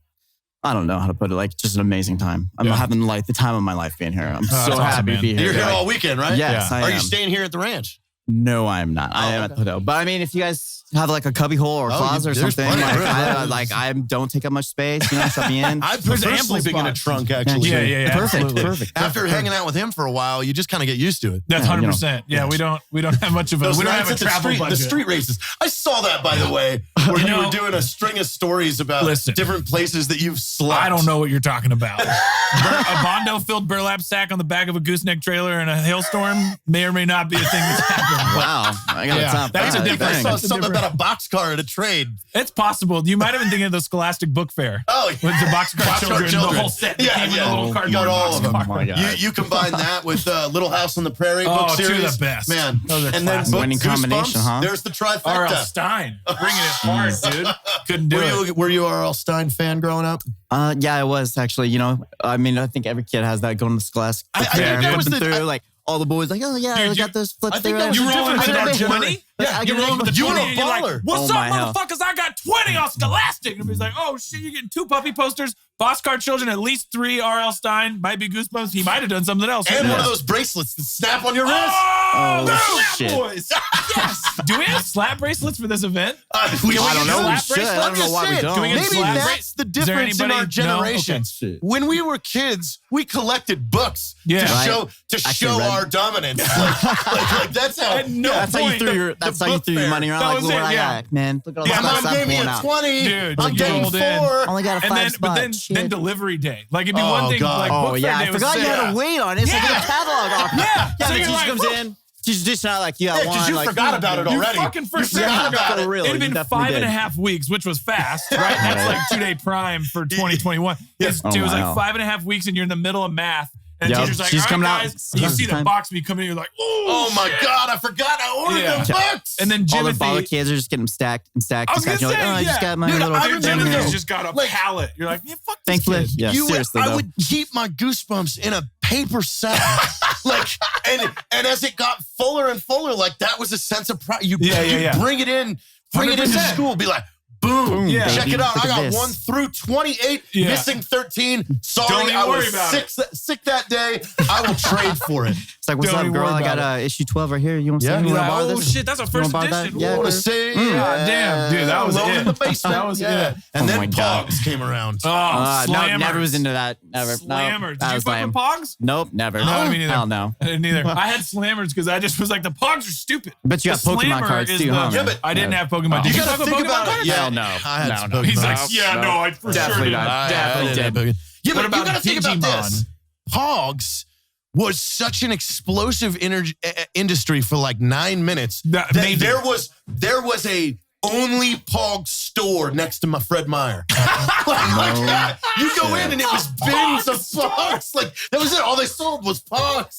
I don't know how to put it, like just an amazing time. I'm having like the time of my life being here. I'm so that's awesome, happy man. to be here. You're here Like, all weekend, right? Yes, I Are am. you staying here at the ranch? No, I am not. I am at the hotel. But I mean, if you guys have like a cubby hole or a closet or there's something, plenty of like room. I don't take up much space, shut me in. I There's prefer ample sleeping in a spots. trunk, actually. Yeah. Perfect, absolutely. perfect. After hanging out with him for a while, you just kind of get used to it. That's Yeah, 100%. Yeah, we don't have much of a Those we don't nights have a at the travel budget. the street races. I saw that, by the way, where you know- were doing a string of stories about Listen. different places that you've slept. I don't know what you're talking about. A Bondo-filled burlap sack on the back of a gooseneck trailer in a hailstorm may or may not be a thing that's happened. Wow, I got Yeah, top that's a five. different I Dang. saw That's a something different- about a boxcar at a trade. It's possible. You might have been thinking of the Scholastic Book Fair. Oh, With the boxcar children, the whole set that came in a little You cardboard got all of them. boxcar. Oh my God. You combine that with Little House on the Prairie Oh, book two of series. the best. Man. Those are And then classic. book Winning Goosebumps, combination, huh? There's the trifecta. R.L. Stein. Bringing it hard, dude. Couldn't do it. Were you a R.L. Stein fan growing up? Yeah, I was actually. I mean, I think every kid has that going to the Scholastic I Fair, think that was flipping the- through, like all the boys, like, oh yeah, Dude, I got this flip I think through. that was You the rolling difference with in our that generation. 20? Yeah, I you get rolling with the You were 20 a and you're like, baller. what's Oh, up, my hell. motherfuckers? I got 20 on Scholastic. And he's like, oh shit, you're getting 2 puppy posters, Boxcar Children, at least 3 R.L. Stein, might be Goosebumps. He might have done something else. And Who one of knows? those bracelets that snap on your wrist. Oh, the Oh, slap shit. boys. Yes. Do we have slap bracelets for this event? We I don't know. We slap should. bracelet? I don't know why we saying, don't. Can we get Maybe slap that's bracelets? the Is there difference in anybody- our generation. No? Okay. When we were kids, we collected books Yeah. to Right. show Actually read. our dominance. like that's how. At no That's how you point. threw your. That's how you book threw your fair. money around. That Like, was look what it, I yeah. got, man. Look at all Yeah, the My Mom stuff mom I'm gave me pulling a out. 20. Dude, I'm you getting rolled in. 4. Only got a And 5 then, spot. but then Shit. delivery day. Like it'd be Oh, one thing. God. Like Oh book yeah, fair I day was forgot you sick. had a weight on it. It's like Yeah. a catalog offer. Yeah. Yeah, So the you're teacher like, comes whoop. in. She's just not like you got Yeah, one. because you like, forgot about it already. You fucking You forgot about it. For real, It'd have you been definitely 5.5 weeks, which was fast, right? That's like 2-day prime for 2021. It Oh, was like wow. 5.5 weeks, and you're in the middle of math. And the Yep. teacher's like, She's all right, coming out. guys. And you see the Time. box be coming in, you're like, Oh my shit. God! I forgot I ordered Yeah. the books. And then all the baller Jimothy. kids are just getting them stacked and stacked. I was and gonna stacked. You're say, like, oh, I yeah. just got my Dude, little. I Dude, remember Jimothy's those. just got a Like- pallet. You're like, man, fuck this Thankfully, kid. yeah, seriously I though. would keep my Goosebumps in a paper sack, and as it got fuller and fuller, like that was a sense of pride. You bring it in, bring it into 100%. school, be like, boom, Yeah. check baby, it out. look I at got this. 1 through 28, Yeah. missing 13. Sorry, Don't even I worry was about sick that day. I will trade for it. It's like, what's Don't up, even girl? worry I got about issue 12 right here. You want to Yeah. see? You You're want to like, borrow oh this? shit, that's a You first wanna borrow edition. that? Yeah, I want to good. say, God damn, dude, that was alone it. in the basement. That was yeah. it. And Oh then my God. Pogs came around. Oh, No, Slammers. never was into that. Never. Slammers. No, Did that you was fuck lame. with Pogs? Nope, never. No, me neither. Hell no. I didn't either. I had Slammers because I just was like, the Pogs are stupid. But you The got Pokemon Slammer cards is too, the- huh? Yeah, but- I didn't have Pokemon. Did You you got to fuck with think Pokemon about cards? it. Yeah, Hell no. I had No, some no. Pokemon He's like, cards. yeah, no, I for sure Definitely did. not. Definitely did. Yeah, What but you about got to think about Digimon? this. Pogs was such an explosive industry for like 9 minutes That- that maybe. there was a only Pog store next to my Fred Meyer. like, you go in and it was bins of Pogs. Like that was it. All they sold was Pogs.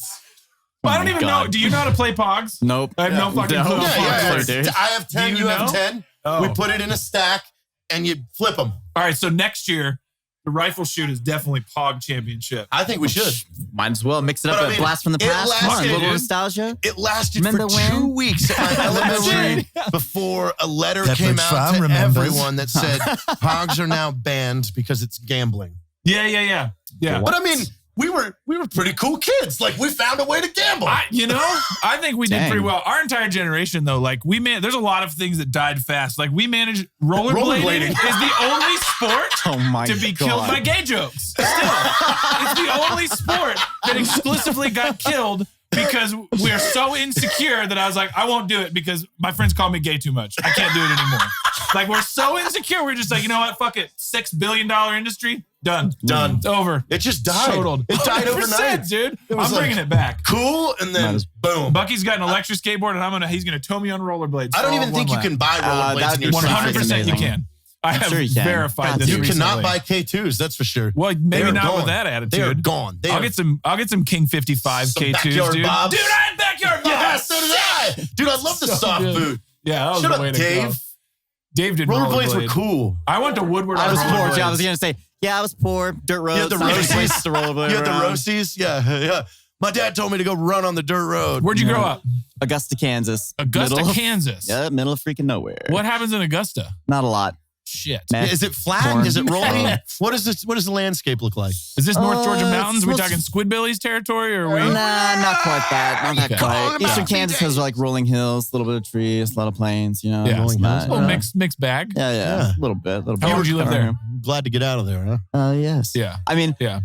I don't my even know. God. Do you know how to play Pogs? Nope. I have no fucking No. clue. Yeah, how yeah, Pogs yeah. work. dude. I have 10, Do you you have know? 10. Oh. We put it in a stack and you flip them. All right, so next year, The rifle shoot is definitely Pog Championship. I think we should. Might as well mix it up. But I A mean, blast from the it past. Come on, a lasted, little dude. nostalgia. It lasted Remember for when? 2 weeks at my elementary before a letter came out Farm to remembers. everyone that said Pogs are now banned because it's gambling. Yeah. But I mean, we were pretty cool kids. Like, we found a way to gamble. I think we did Dang. pretty well. Our entire generation, though, like there's a lot of things that died fast. Like we managed rollerblading is the only sport to be killed by gay jokes. Still, it's the only sport that exclusively got killed because we're so insecure that I was like, I won't do it because my friends call me gay too much. I can't do it anymore. Like, we're so insecure. We're just like, you know what? Fuck it. $6 billion industry. Done. Done. Over. It just died. Totaled. It died 100%, overnight. dude. It was I'm bringing like, it back. Cool, and then boom. Bucky's got an electric skateboard, and he's gonna tow me on rollerblades. I don't all even in think one you can buy that'd rollerblades in be your 100% you amazing. can. I have sure you can. verified this. You recently. cannot buy K2s, that's for sure. Well, They maybe are not gone. with that attitude. They are gone. I'll get some King 55 Some K2s, backyard dude. bobs. Dude, I had backyard bobs. Yeah, so did I. Dude, I love the So soft good. boot. Yeah, that was Shut the up, way to Dave. go. Dave did Rollerblades were rollerblade. cool. I went to Woodward. I on was poor. rollerblades. I was gonna say, yeah, I was poor. Dirt roads. You had the not many Rocies. places to rollerblade You had the around. Rocies? Yeah. My dad told me to go run on the dirt road. Where'd you grow up? Augusta, Kansas. Augusta, Middle of- Kansas. Yeah, middle of freaking nowhere. What happens in Augusta? Not a lot. Shit. Man. Is it flat? Corn. Is it rolling? What does the landscape look like? Is this North Georgia it's mountains? We most- talking Squidbillies territory, or are we? Nah, not quite that. Not that Okay. quite. Call Eastern it Kansas has like rolling hills, a little bit of trees, a lot of plains. You know, Yeah. rolling hills. Oh, mixed bag. Yeah, a little bit. How long did you live there? I'm glad to get out of there, huh? Yes. Yeah. I mean, Yeah.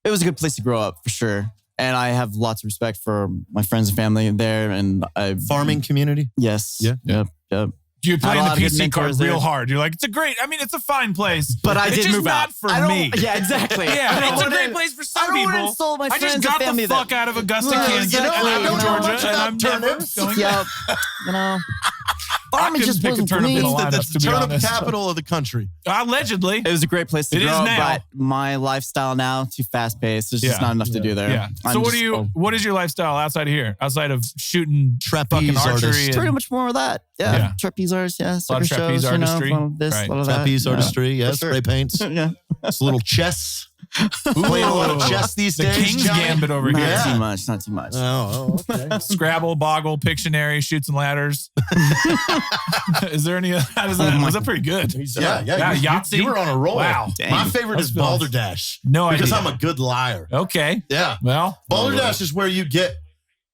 it was a good place to grow up for sure. And I have lots of respect for my friends and family there. And Farming community? Yes. Yeah. Yep. You're playing Had a the lot of good PC card mentors real there. hard. You're like, it's a fine place. But I it's did just move not out. for I don't- me. Yeah, exactly. Yeah, I don't it's a wanna- great place for I some don't wanna people. insult my I just friends got and family the fuck that- out of Augusta, Well, Kansas, you know, and I I'm don't in know Georgia, much and about I'm never turnips. going Yep. You know, farming couldn't just pick a wasn't for turnip me. in a lineup, That's to the be turnip honest. capital of the country. Allegedly. It was a great place to It grow is up, now. but my lifestyle now too fast paced. There's just Yeah. not enough to do there. Yeah. I'm So just- what is your lifestyle outside of here? Outside of shooting Trapeze fucking archery artist. Pretty and much more of that. Yeah. Yeah. Trapeze artists, yeah. a lot of Circus trapeze shows, artistry. You know, this, Right. a lot of that. Trapeze Yeah. artistry, yeah. For sure. Spray paints. Yeah. It's a little chess. Playing a lot of chess these the days. King's Johnny? Gambit over Not here. Yeah. too much. Not too much. Oh, okay. Scrabble, Boggle, Pictionary, Shoots and Ladders. Is there any? How does that? Was that pretty good? Yeah. Yahtzee. You were on a roll. Wow. My favorite is That's balderdash. No Because idea. I'm a good liar. Okay. Yeah. Well, Balderdash is where you get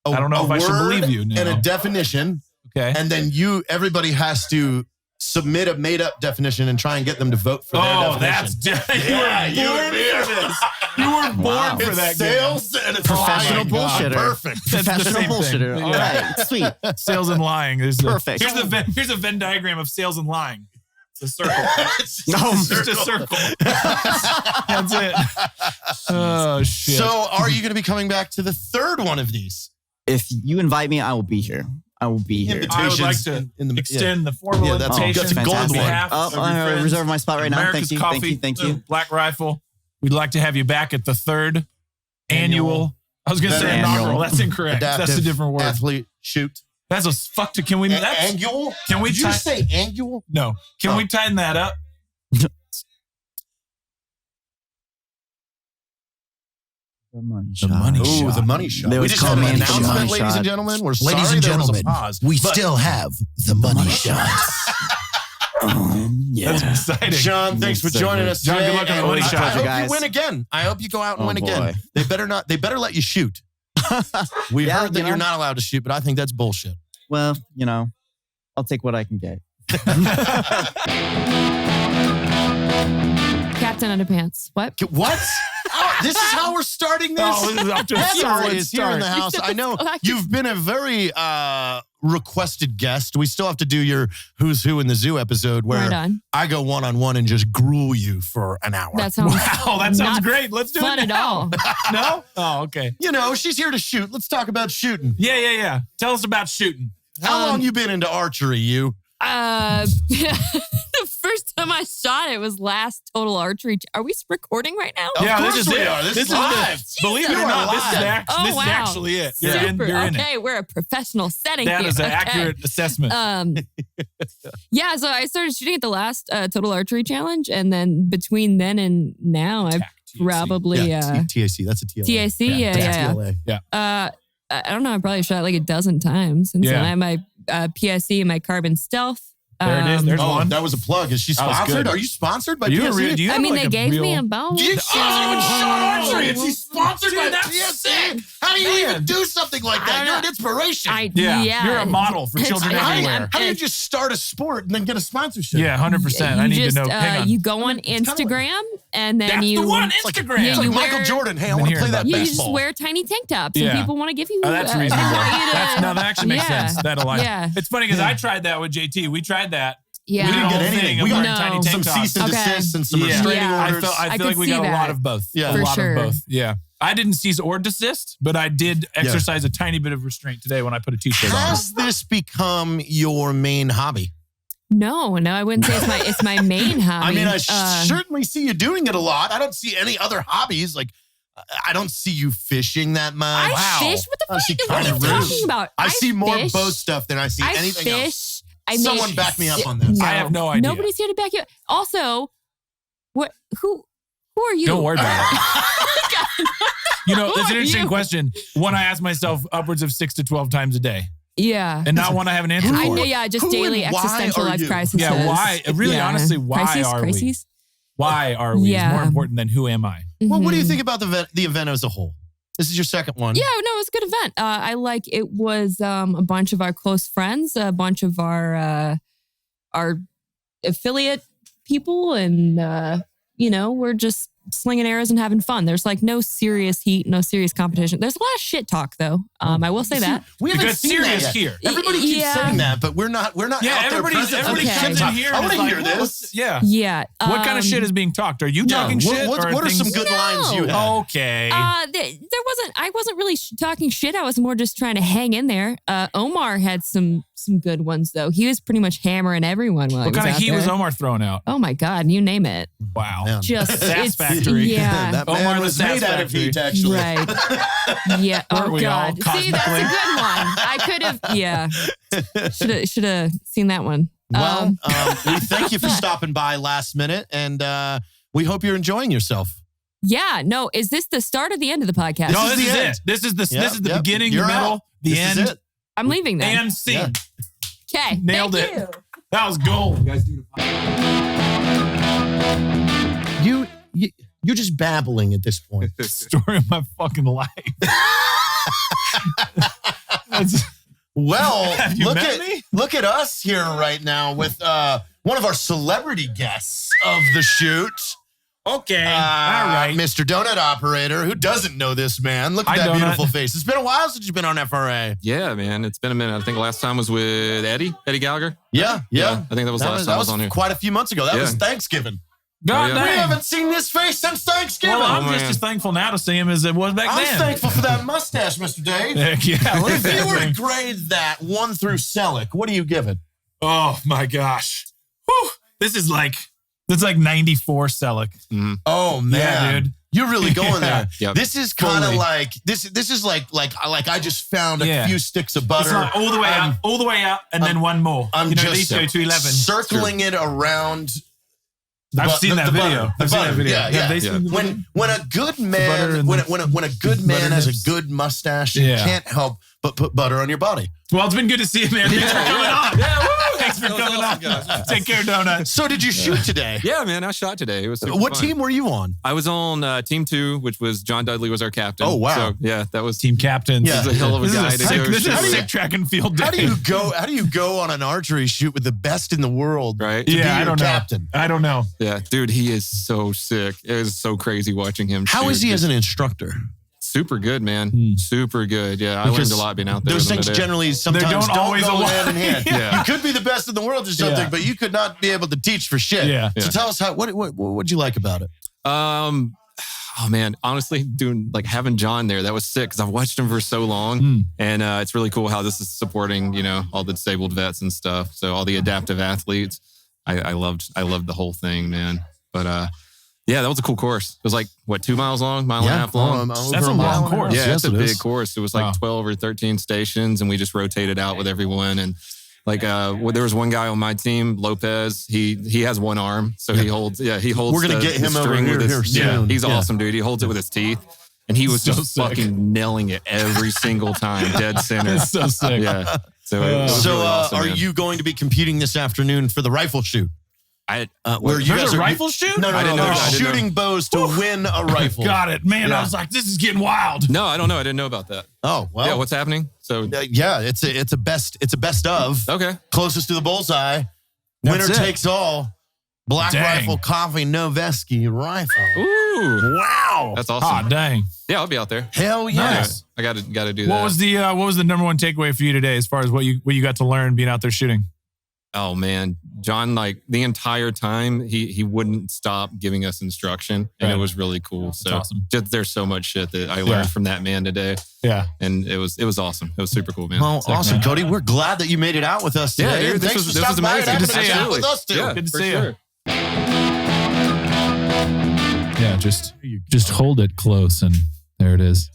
I don't know a if I should word believe you now. and a definition, okay. and then everybody has to submit a made-up definition and try and get them to vote for their Oh, definition. that's Yeah, you were born for this. You were born for It's that sales and it's Professional lying. bullshitter. Perfect. That's the Professional same thing. bullshitter. All Yeah. right. Sweet. Sales and lying. Perfect. Here's a Venn diagram of sales and lying. It's a circle. It's It's just a circle. That's it. Oh shit. So, are you going to be coming back to the third one of these? If you invite me, I will be here. I will be here. I would like Invitations to in the extend the formal Yeah, that's a- invitation that's a gold on one. behalf Oh, of your I friends. reserve my spot right now. America's Thank you. Coffee, Thank you. Black Rifle. We'd like to have you back at the third annual. I was going to say Annual. inaugural. That's incorrect. That's a Adaptive different word. Athlete shoot. That's a fuck to. Can we? That's, Annual? can we Did you ti- say annual? No. Can Oh. we tighten that up? The money The money Ooh, shot. the money shot. They We always just call had an me the announcement, money ladies shot. and gentlemen. We're Ladies sorry and there was a gentlemen, pause, we but still have the money shot. That's exciting. John, thanks for joining us John, good today. luck on the And money I shot. hope Guys. you win again. I hope you go out and Oh, win again. boy. They better not. They better let you shoot. We Yeah, heard that you know. you're not allowed to shoot, but I think that's bullshit. Well, you know, I'll take what I can get. Captain Underpants. What? What? Oh, this is how we're starting this. Oh, this is off to a Heather solid is here in the start. house. I know I can- you've been a very requested guest. We still have to do your Who's Who in the Zoo episode where Right on. I go one-on-one and just gruel you for an hour. That sounds Wow, that sounds not great. Let's do fun it at now. all. No? Oh, okay. You know, she's here to shoot. Let's talk about shooting. Yeah. Tell us about shooting. How long you been into archery, you? The first time I shot it was last Total Archery. Are we recording right now? Of Yeah, course this is we it. are. This is live. live. Believe it or not, this is Oh, this wow. is actually it. You're Super. in it. Okay, we're a professional setting That here. is an Okay. accurate assessment. Yeah, so I started shooting at the last Total Archery Challenge, and then between then and now, I've probably TAC. That's a TLA. TAC. Yeah. I don't know. I probably shot like a dozen times, and so I have my PSC and my Carbon Stealth. There it is. There's one. That was a plug. Is she That was sponsored? good. Are you sponsored by Do you PSC? re- do you I have mean, like they a gave me real- a bow. She hasn't even shot archery, and she's sponsored by Dude, that's PSC. How do you even do something like that? You're an inspiration. Yeah, you're a model for children everywhere. How do you just start a sport and then get a sponsorship? Yeah, 100%. I need just, to know. Hang on. You go on Instagram, and then That's you. the one, It's like, Instagram. it's like you Michael wear- Jordan. Hey, I Been want to hearing play that about You baseball. just wear tiny tank tops, Yeah. and people want to give you. Oh, that's they reasonable. want you to- No, that actually makes sense. That aligns. Yeah. It's funny because I tried that with JT. We tried that. Yeah. We did didn't a get whole anything. thing We of got wearing tiny some tank tops. cease and Okay. desist and some Yeah. restraining Yeah. orders. I I feel like could we see got a lot that. of both. Yeah. A For lot sure. of both. Yeah. I didn't cease or desist, but I did exercise a tiny bit of restraint today when I put a t-shirt on. Has this become your main hobby? No, I wouldn't say it's my main hobby. I mean, I certainly see you doing it a lot. I don't see any other hobbies. Like, I don't see you fishing that much. I fish. What the fuck? What are you talking about? I see more fish. boat stuff than I see I anything fish. else. I Someone make- back me up on this. I have no idea. Nobody's here to back you up. Also, what? Who are you? Don't worry about it. You know, Who it's an are interesting you? question. One I ask myself upwards of 6 to 12 times a day, Yeah. and not one I have an answer I for. know. Yeah, just Who daily and why existential are life you? crises. Yeah, why? Really, honestly, why are we? crises? Why are we? Yeah. Is more important than who am I? Well, what do you Mhm. think about the event as a whole? This is your second one. Yeah, no, it was a good event. I like it was a bunch of our close friends, a bunch of our affiliate people, and we're just slinging arrows and having fun. There's like no serious heat, no serious competition. There's a lot of shit talk though. I will say that. We haven't Because seen that serious yet. here. Everybody keeps Yeah. saying that, but we're not Yeah, out there everybody present. Okay. comes in here. I and want is to like, hear what- this. Yeah. Yeah. What kind of shit is being talked? Are you talking shit? What or are some things- good lines you have? Okay. I wasn't really talking shit. I was more just trying to hang in there. Omar had some good ones though. He was pretty much hammering everyone while What I was kind of out heat was there. Omar throwing out? Oh my God, you name it. Wow. Man. Just Sass it's, factory. Yeah. that Omar man the was Sass made out of Factory. heat, actually. Right. Yeah. Weren't Oh we all God. See, that's a cosmically? good one. I could have. Yeah. Should have seen that one. Well, we thank you for stopping by last minute, and we hope you're enjoying yourself. Yeah. No. Is this the start or the end of the podcast? No, is this is the it. end. This is the Yep, beginning, You're the middle, out. the This end, is it. I'm leaving then. and scene. Yeah. Okay. Nailed Thank it. you. That was gold. You guys doing You're just babbling at this point. the story of my fucking life. That's- Well, Have you met me? look at us here right now with one of our celebrity guests of the shoot. okay. All right. Mr. Donut Operator, who doesn't know this man. Look at Hi, that Donut. beautiful face. It's been a while since you've been on FRA. Yeah, man, it's been a minute. I think last time was with Eddie Gallagher. Yeah. I think that was the last time I was on here. quite a few months ago. That Yeah. was Thanksgiving. God yeah. dang. We haven't seen this face since Thanksgiving. Well, I'm Oh, just man. as thankful now to see him as it was back I'm then. thankful for that mustache, Mr. Dave. Heck yeah. Look at If you that were to thing. grade that 1 through Selleck, what do you give it? Oh my gosh. Whew. That's like 94 Selleck. Oh man, Yeah, dude. You're really going there. Yep. This is kind of Fully. like this is like I just found a Yeah. few sticks of It's butter. like all the way out, and then one more. I'm you know, just these go to 11. circling it around. I've bu- seen the- that the video. butter. The I've seen that butter. video. Yeah, Have yeah. they seen the video? When a good butter man and when the- a good man butter has a nips. good mustache, you Yeah. can't help but put butter on your body. Well, it's been good to see you, man. Thanks for coming on. Yeah, woo! Thanks for That was coming awesome, on. guys. Take care, Donuts. So did you shoot today? Yeah, man, I shot today. It was super What fun. team were you on? I was on Team 2, which was John Dudley was our captain. Oh, wow. So, yeah, that was Team captains. Yeah. This is a hell of a This guy is to a sick, go this is a shoot. sick track and field day. How do you go on an archery shoot with the best in the world? Right? To be Yeah, I your don't captain? know. I don't know. Yeah, dude, he is so sick. It was so crazy watching him How shoot. is he as Just an instructor? super good, man. Super good. Yeah, I Because learned a lot being out there. Those with him things today. generally sometimes don't always go align. hand in hand. Yeah. You could be the best in the world or something, Yeah. but you could not be able to teach for shit. Yeah. So tell us what'd you like about it? Oh man, honestly, having John there, that was sick because I've watched him for so long, and it's really cool how this is supporting, all the disabled vets and stuff. So all the adaptive athletes, I loved the whole thing, man. But yeah, that was a cool course. It was like 2 miles long, mile and a half long. That's a long course. Yeah, yes, it's a big course. It was like 12 or 13 stations, and we just rotated out with everyone. And there was one guy on my team, Lopez. He has one arm, so he holds. Yeah, he holds. We're gonna get him over here soon. Yeah, he's awesome, dude. He holds it with his teeth, and he was just fucking nailing it every single time, dead center. It's so sick. Yeah. So it was really awesome, are man. you going to be competing this afternoon for the rifle shoot? Where you There's guys a are rifle shoot? No, I didn't know. shooting bows to win a rifle. Got it, man. Yeah. I was like, this is getting wild. No, I don't know. I didn't know about that. Oh well. Yeah, what's happening? So it's a best of. Okay. Closest to the bullseye. Winner takes all. Black rifle, coffee, Noveski rifle. Ooh. Wow. That's awesome. Ah, dang. Yeah, I'll be out there. Hell yes. I got to do that. What was the number one takeaway for you today as far as what you got to learn being out there shooting? Oh man, John, the entire time he wouldn't stop giving us instruction, and it was really cool. That's so awesome. there's so much shit that I learned from that man today. Yeah, and it was awesome. It was super cool, man. Well, Sick, awesome, man. Cody. We're glad that you made it out with us today. Yeah, dude, this Thanks was for stopping by amazing. and Good to having see a chat you. with us too. Yeah, good to for see sure. you. Yeah, just hold it close, and there it is.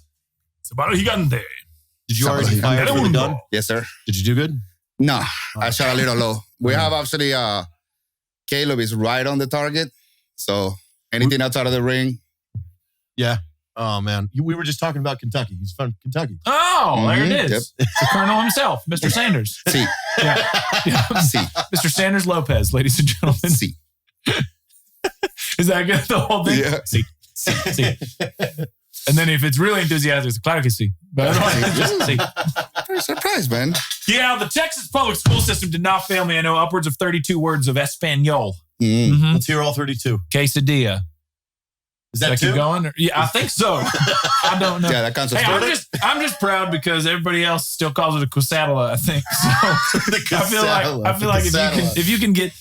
It's about gigante. Did you already fire for the gun? Yes, sir. Did you do good? No, I shot a little low. We have actually Caleb is right on the target. So anything outside of the ring. Yeah. Oh man, we were just talking about Kentucky. He's from Kentucky. Oh, there it is. Yep. The Colonel himself, Mr. Sanders. See. Yeah. See. Mr. Sanders Lopez, ladies and gentlemen. See. Is that good? The whole thing? Yeah. See. And then if it's really enthusiastic, it's claro que sí. But otherwise, just see. Very surprised, man. Yeah, the Texas public school system did not fail me. I know upwards of 32 words of Espanol. Mm. Let's hear all 32. Quesadilla. Is that keep two? going? Yeah, I think so. I don't know. Yeah, that counts as Hey, I'm just proud because everybody else still calls it a quesadilla, I think. So I feel like if you can get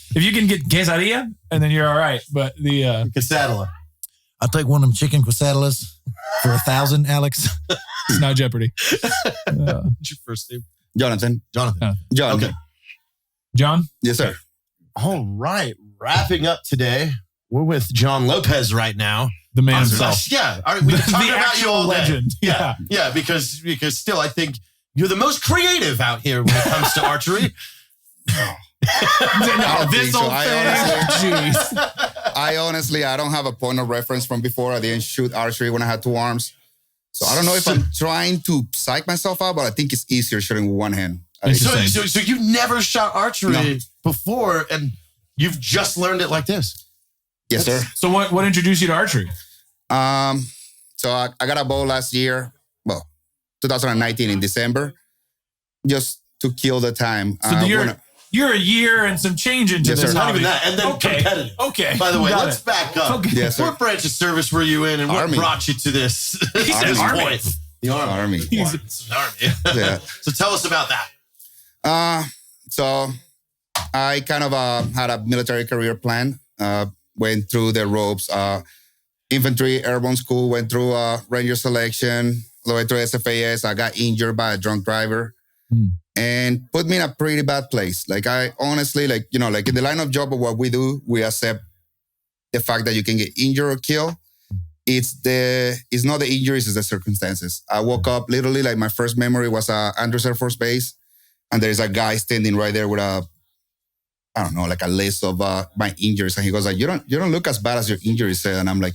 quesadilla, and then you're all right. But the quesadilla. I'll take one of them chicken quesadillas for 1,000, Alex. It's not Jeopardy. What's your first name? Jonathan. John. Okay. John? Yes, sir. All right. Wrapping up today, we're with John Lopez right now. The man himself. Yeah. All right, we've been talking about you all day. legend. Yeah. Yeah, because still I think you're the most creative out here when it comes to archery. This old thing. Jeez. I honestly don't have a point of reference from before. I didn't shoot archery when I had two arms. So I don't know if I'm trying to psych myself out, but I think it's easier shooting with one hand. So you've never shot archery before, and you've just learned it like this? Yes, sir. So what introduced you to archery? So I got a bow last year, 2019 in December, just to kill the time. So you're a year and some change into Yes, this. sir. Not hobby. even that. And then competitive. Okay. By the way, Got let's it. back up. Okay. Yes, sir. What branch of service were you in, and what Army. brought you to this? He said this Army. point? The Army. Army. It's an Army. Yeah. So tell us about that. So I kind of had a military career plan. Went through the ropes. Infantry airborne school. Went through Ranger selection. All the way through SFAS. I got injured by a drunk driver. And put me in a pretty bad place. Like I honestly, like in the line of job of what we do, we accept the fact that you can get injured or killed. It's not the injuries, it's the circumstances. I woke up literally, like my first memory was Andrews Air Force Base. And there's a guy standing right there with like a list of my injuries. And he goes like, you don't look as bad as your injuries say. And I'm like,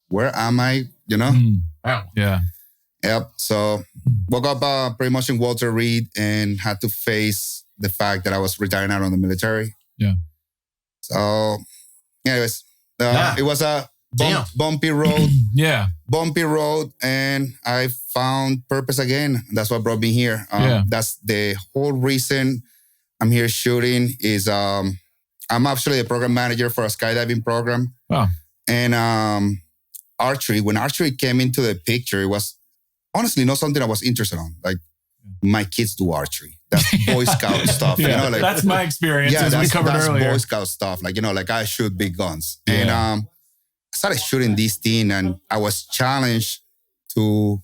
where am I? Wow. Yeah. Yep. So woke up pretty much in Walter Reed and had to face the fact that I was retiring out of the military. Yeah. So anyways, it was a bumpy road. Yeah. Bumpy road. And I found purpose again. That's what brought me here. That's the whole reason I'm here shooting is I'm actually a program manager for a skydiving program. Wow. And archery, when archery came into the picture, it was honestly not something I was interested on. Like my kids do archery. That's Boy Scout stuff. Yeah, that's my experience as we covered that's earlier. Boy Scout stuff. Like, like I shoot big guns. Yeah. And started shooting this thing, and I was challenged to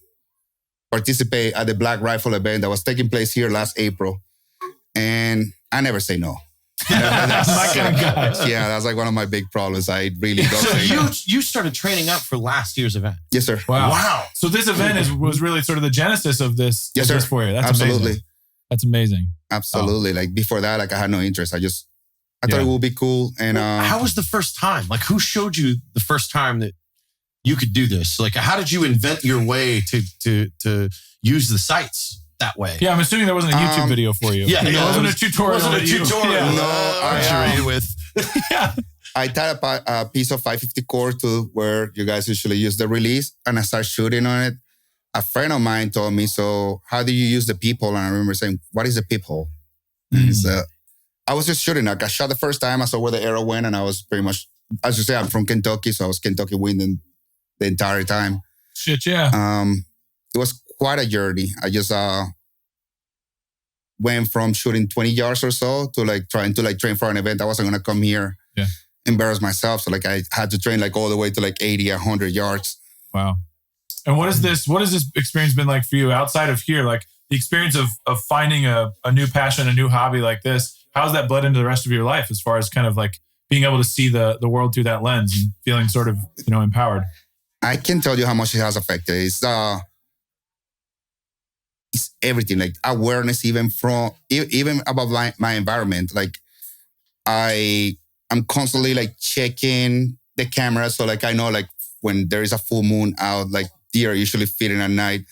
participate at the Black Rifle event that was taking place here last April. And I never say no. That's like one of my big problems. I really don't say no. You started training up for last year's event. Yes, sir. Wow. So this event was really sort of the genesis of this. Yes, sir. For you. That's Absolutely. amazing. That's amazing. Absolutely. Like before that, like I had no interest. I thought it would be cool. And how was the first time? Like who showed you the first time that you could do this? Like how did you invent your way to use the sights that way? Yeah, I'm assuming there wasn't a YouTube video for you. Yeah, it wasn't a tutorial. No, archery with. Yeah. I tied a piece of 550 cord to where you guys usually use the release, and I started shooting on it. A friend of mine told me, so how do you use the peephole? And I remember saying, what is a peephole? So I was just shooting. Like I shot the first time, I saw where the arrow went, and I was pretty much, as you say, I'm from Kentucky, so I was Kentucky winding the entire time. Shit, yeah. It was quite a journey. I just went from shooting 20 yards or so to like trying to like train for an event. I wasn't going to come here, embarrass myself. So like I had to train like all the way to like 80, 100 yards. Wow. And what has this experience been like for you outside of here? Like the experience of finding a new passion, a new hobby like this, how's that bled into the rest of your life as far as kind of like being able to see the world through that lens and feeling sort of, empowered? I can tell you how much it has affected. It's everything, like awareness, even about my environment. Like I'm constantly like checking the camera. So like I know like when there is a full moon out, like deer are usually feeding at night.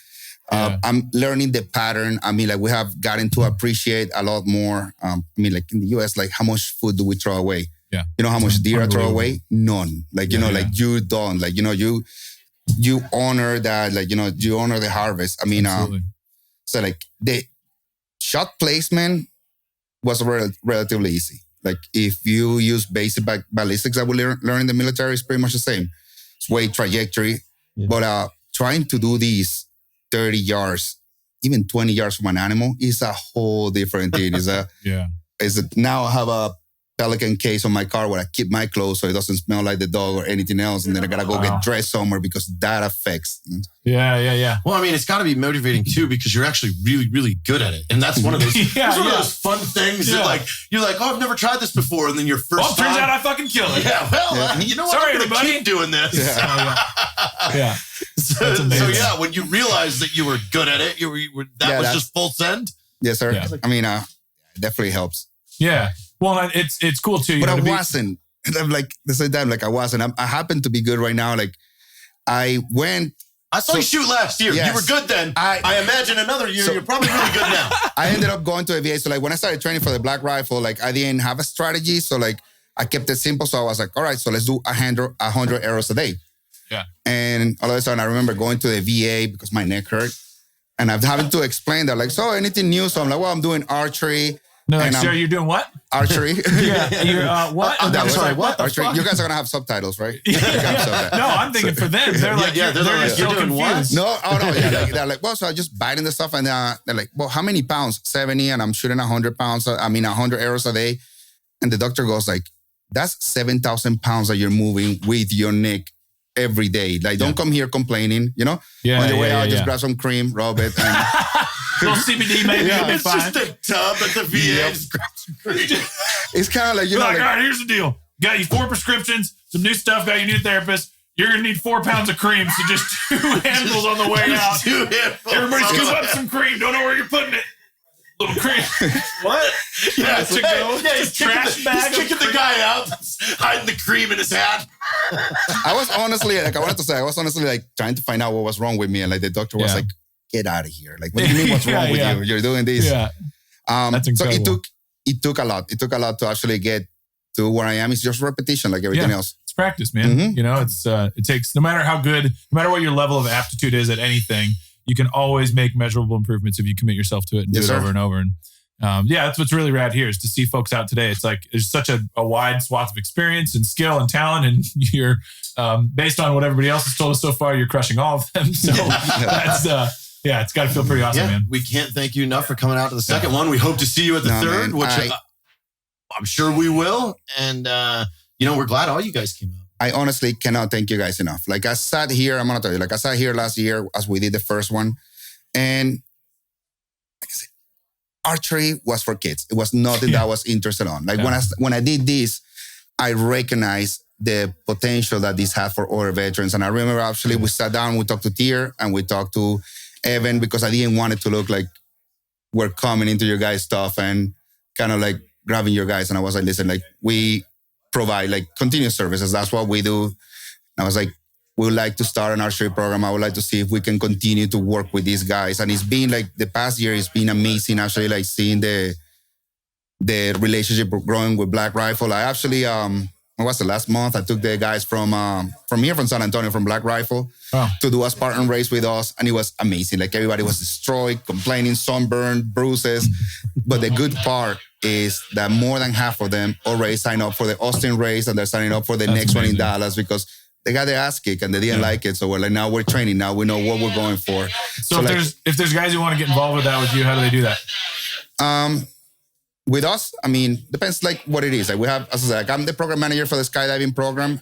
I'm learning the pattern. I mean, like we have gotten to appreciate a lot more. I mean, like in the US, like how much food do we throw away? Yeah. You know how much deer I throw away? None. Like, like you don't, like, you honor that, like, you honor the harvest. I mean, so like the shot placement was relatively easy. Like if you use basic ballistics that we learn in the military, it's pretty much the same. It's weight, trajectory. Yeah. But trying to do these 30 yards, even 20 yards from an animal is a whole different thing. Now I have a Pelican case on my car where I keep my clothes so it doesn't smell like the dog or anything else. And then I got to go get dressed somewhere because that affects. Yeah. Well, I mean, it's got to be motivating too because you're actually really, really good at it. And that's one of those, one of those fun things that like, you're like, oh, I've never tried this before. And then your first time. Turns out I fucking killed it. Yeah, well, you know what? Sorry, I'm going to keep doing this. Yeah. So when you realized that you were good at it, that was just full send? Yes, sir. Yeah. I mean, it definitely helps. Yeah. Well, it's cool too. But I wasn't. I'm like, the same time, like I wasn't. I happen to be good right now. Like I saw you shoot last year. Yes. You were good then. I imagine another year, you're probably really good now. I ended up going to a VA. So like when I started training for the Black Rifle, like I didn't have a strategy. So like I kept it simple. So I was like, all right, so let's do 100 arrows a day. Yeah. And all of a sudden I remember going to the VA because my neck hurt. And I'm having to explain that like, so anything new? So I'm like, well, I'm doing archery. No, like, sir, you're doing what? Archery. You're what? I'm sorry, what? Archery. You guys are going to have subtitles, right? No, I'm thinking for them. They're like, they're so confused. No, yeah. They're like, well, so I'm just biting the stuff. And they're like, well, how many pounds? 70. And I'm shooting 100 pounds. 100 arrows a day. And the doctor goes like, that's 7,000 pounds that you're moving with your neck every day. Like, don't come here complaining, On the way out, just grab some cream, rub it. And little CBD maybe. It's just a tub at the VA. It's kind of like, all right, here's the deal. Got you 4 prescriptions, some new stuff, got you a new therapist. You're going to need 4 pounds of cream, so just 2 handfuls on the way out. Everybody scoop up some cream. Don't know where you're putting it. Little cream. What? Yeah, he's trash bag. He's kicking the guy out, hiding the cream in his hat. I was honestly like trying to find out what was wrong with me. And like the doctor was like, get out of here. Like, what do you mean what's wrong with you? You're doing this. Yeah. That's incredible. So it took a lot. It took a lot to actually get to where I am. It's just repetition like everything else. It's practice, man. Mm-hmm. It takes, no matter how good, no matter what your level of aptitude is at anything, you can always make measurable improvements if you commit yourself to it and do it over and over. And that's what's really rad here is to see folks out today. It's like there's such a wide swath of experience and skill and talent, and you're based on what everybody else has told us so far, you're crushing all of them. So that's it's got to feel pretty awesome, man. We can't thank you enough for coming out to the second one. We hope to see you at the third, which I'm sure we will. And we're glad all you guys came out. I honestly cannot thank you guys enough. Like I sat here, I'm gonna tell you, like I sat here last year as we did the first one, and like I said, archery was for kids. It was nothing that I was interested on. Like when I did this, I recognized the potential that this had for other veterans. And I remember actually we sat down, we talked to Tier and we talked to Evan because I didn't want it to look like we're coming into your guys' stuff and kind of like grabbing your guys. And I was like, listen, like we provide like continuous services. That's what we do. And I was like, we would like to start an archery program. I would like to see if we can continue to work with these guys. And it's been like the past year, it's been amazing actually like seeing the relationship growing with Black Rifle. I actually, what was the last month? I took the guys from here from San Antonio, from Black Rifle, to do a Spartan race with us. And it was amazing. Like everybody was destroyed, complaining, sunburned, bruises. But the good part is that more than half of them already signed up for the Austin race and they're signing up for the next one in Dallas because they got their ass kicked and they didn't like it. So we're like, now we're training. Now we know what we're going for. So if there's guys who want to get involved with that with you, how do they do that? With us, I mean, depends like what it is. Like we have, as I said, like I'm the program manager for the skydiving program.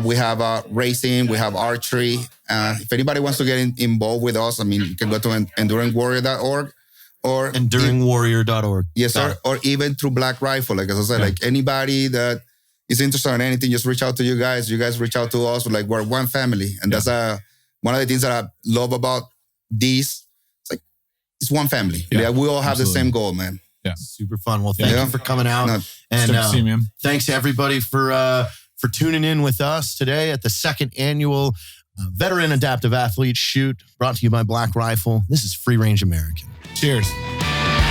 We have racing, we have archery. If anybody wants to get involved with us, I mean, you can go to enduringwarrior.org or enduringwarrior.org. Yes, sir. Or even through Black Rifle. Like as I said, like anybody that is interested in anything, just reach out to you guys. You guys reach out to us. Like we're one family, and that's one of the things that I love about this. It's like it's one family. Yeah, we all have the same goal, man. Yeah, super fun. Well, thank you for coming out, and thanks everybody for tuning in with us today at the second annual Veteran Adaptive Athlete Shoot, brought to you by Black Rifle. This is Free Range American. Cheers.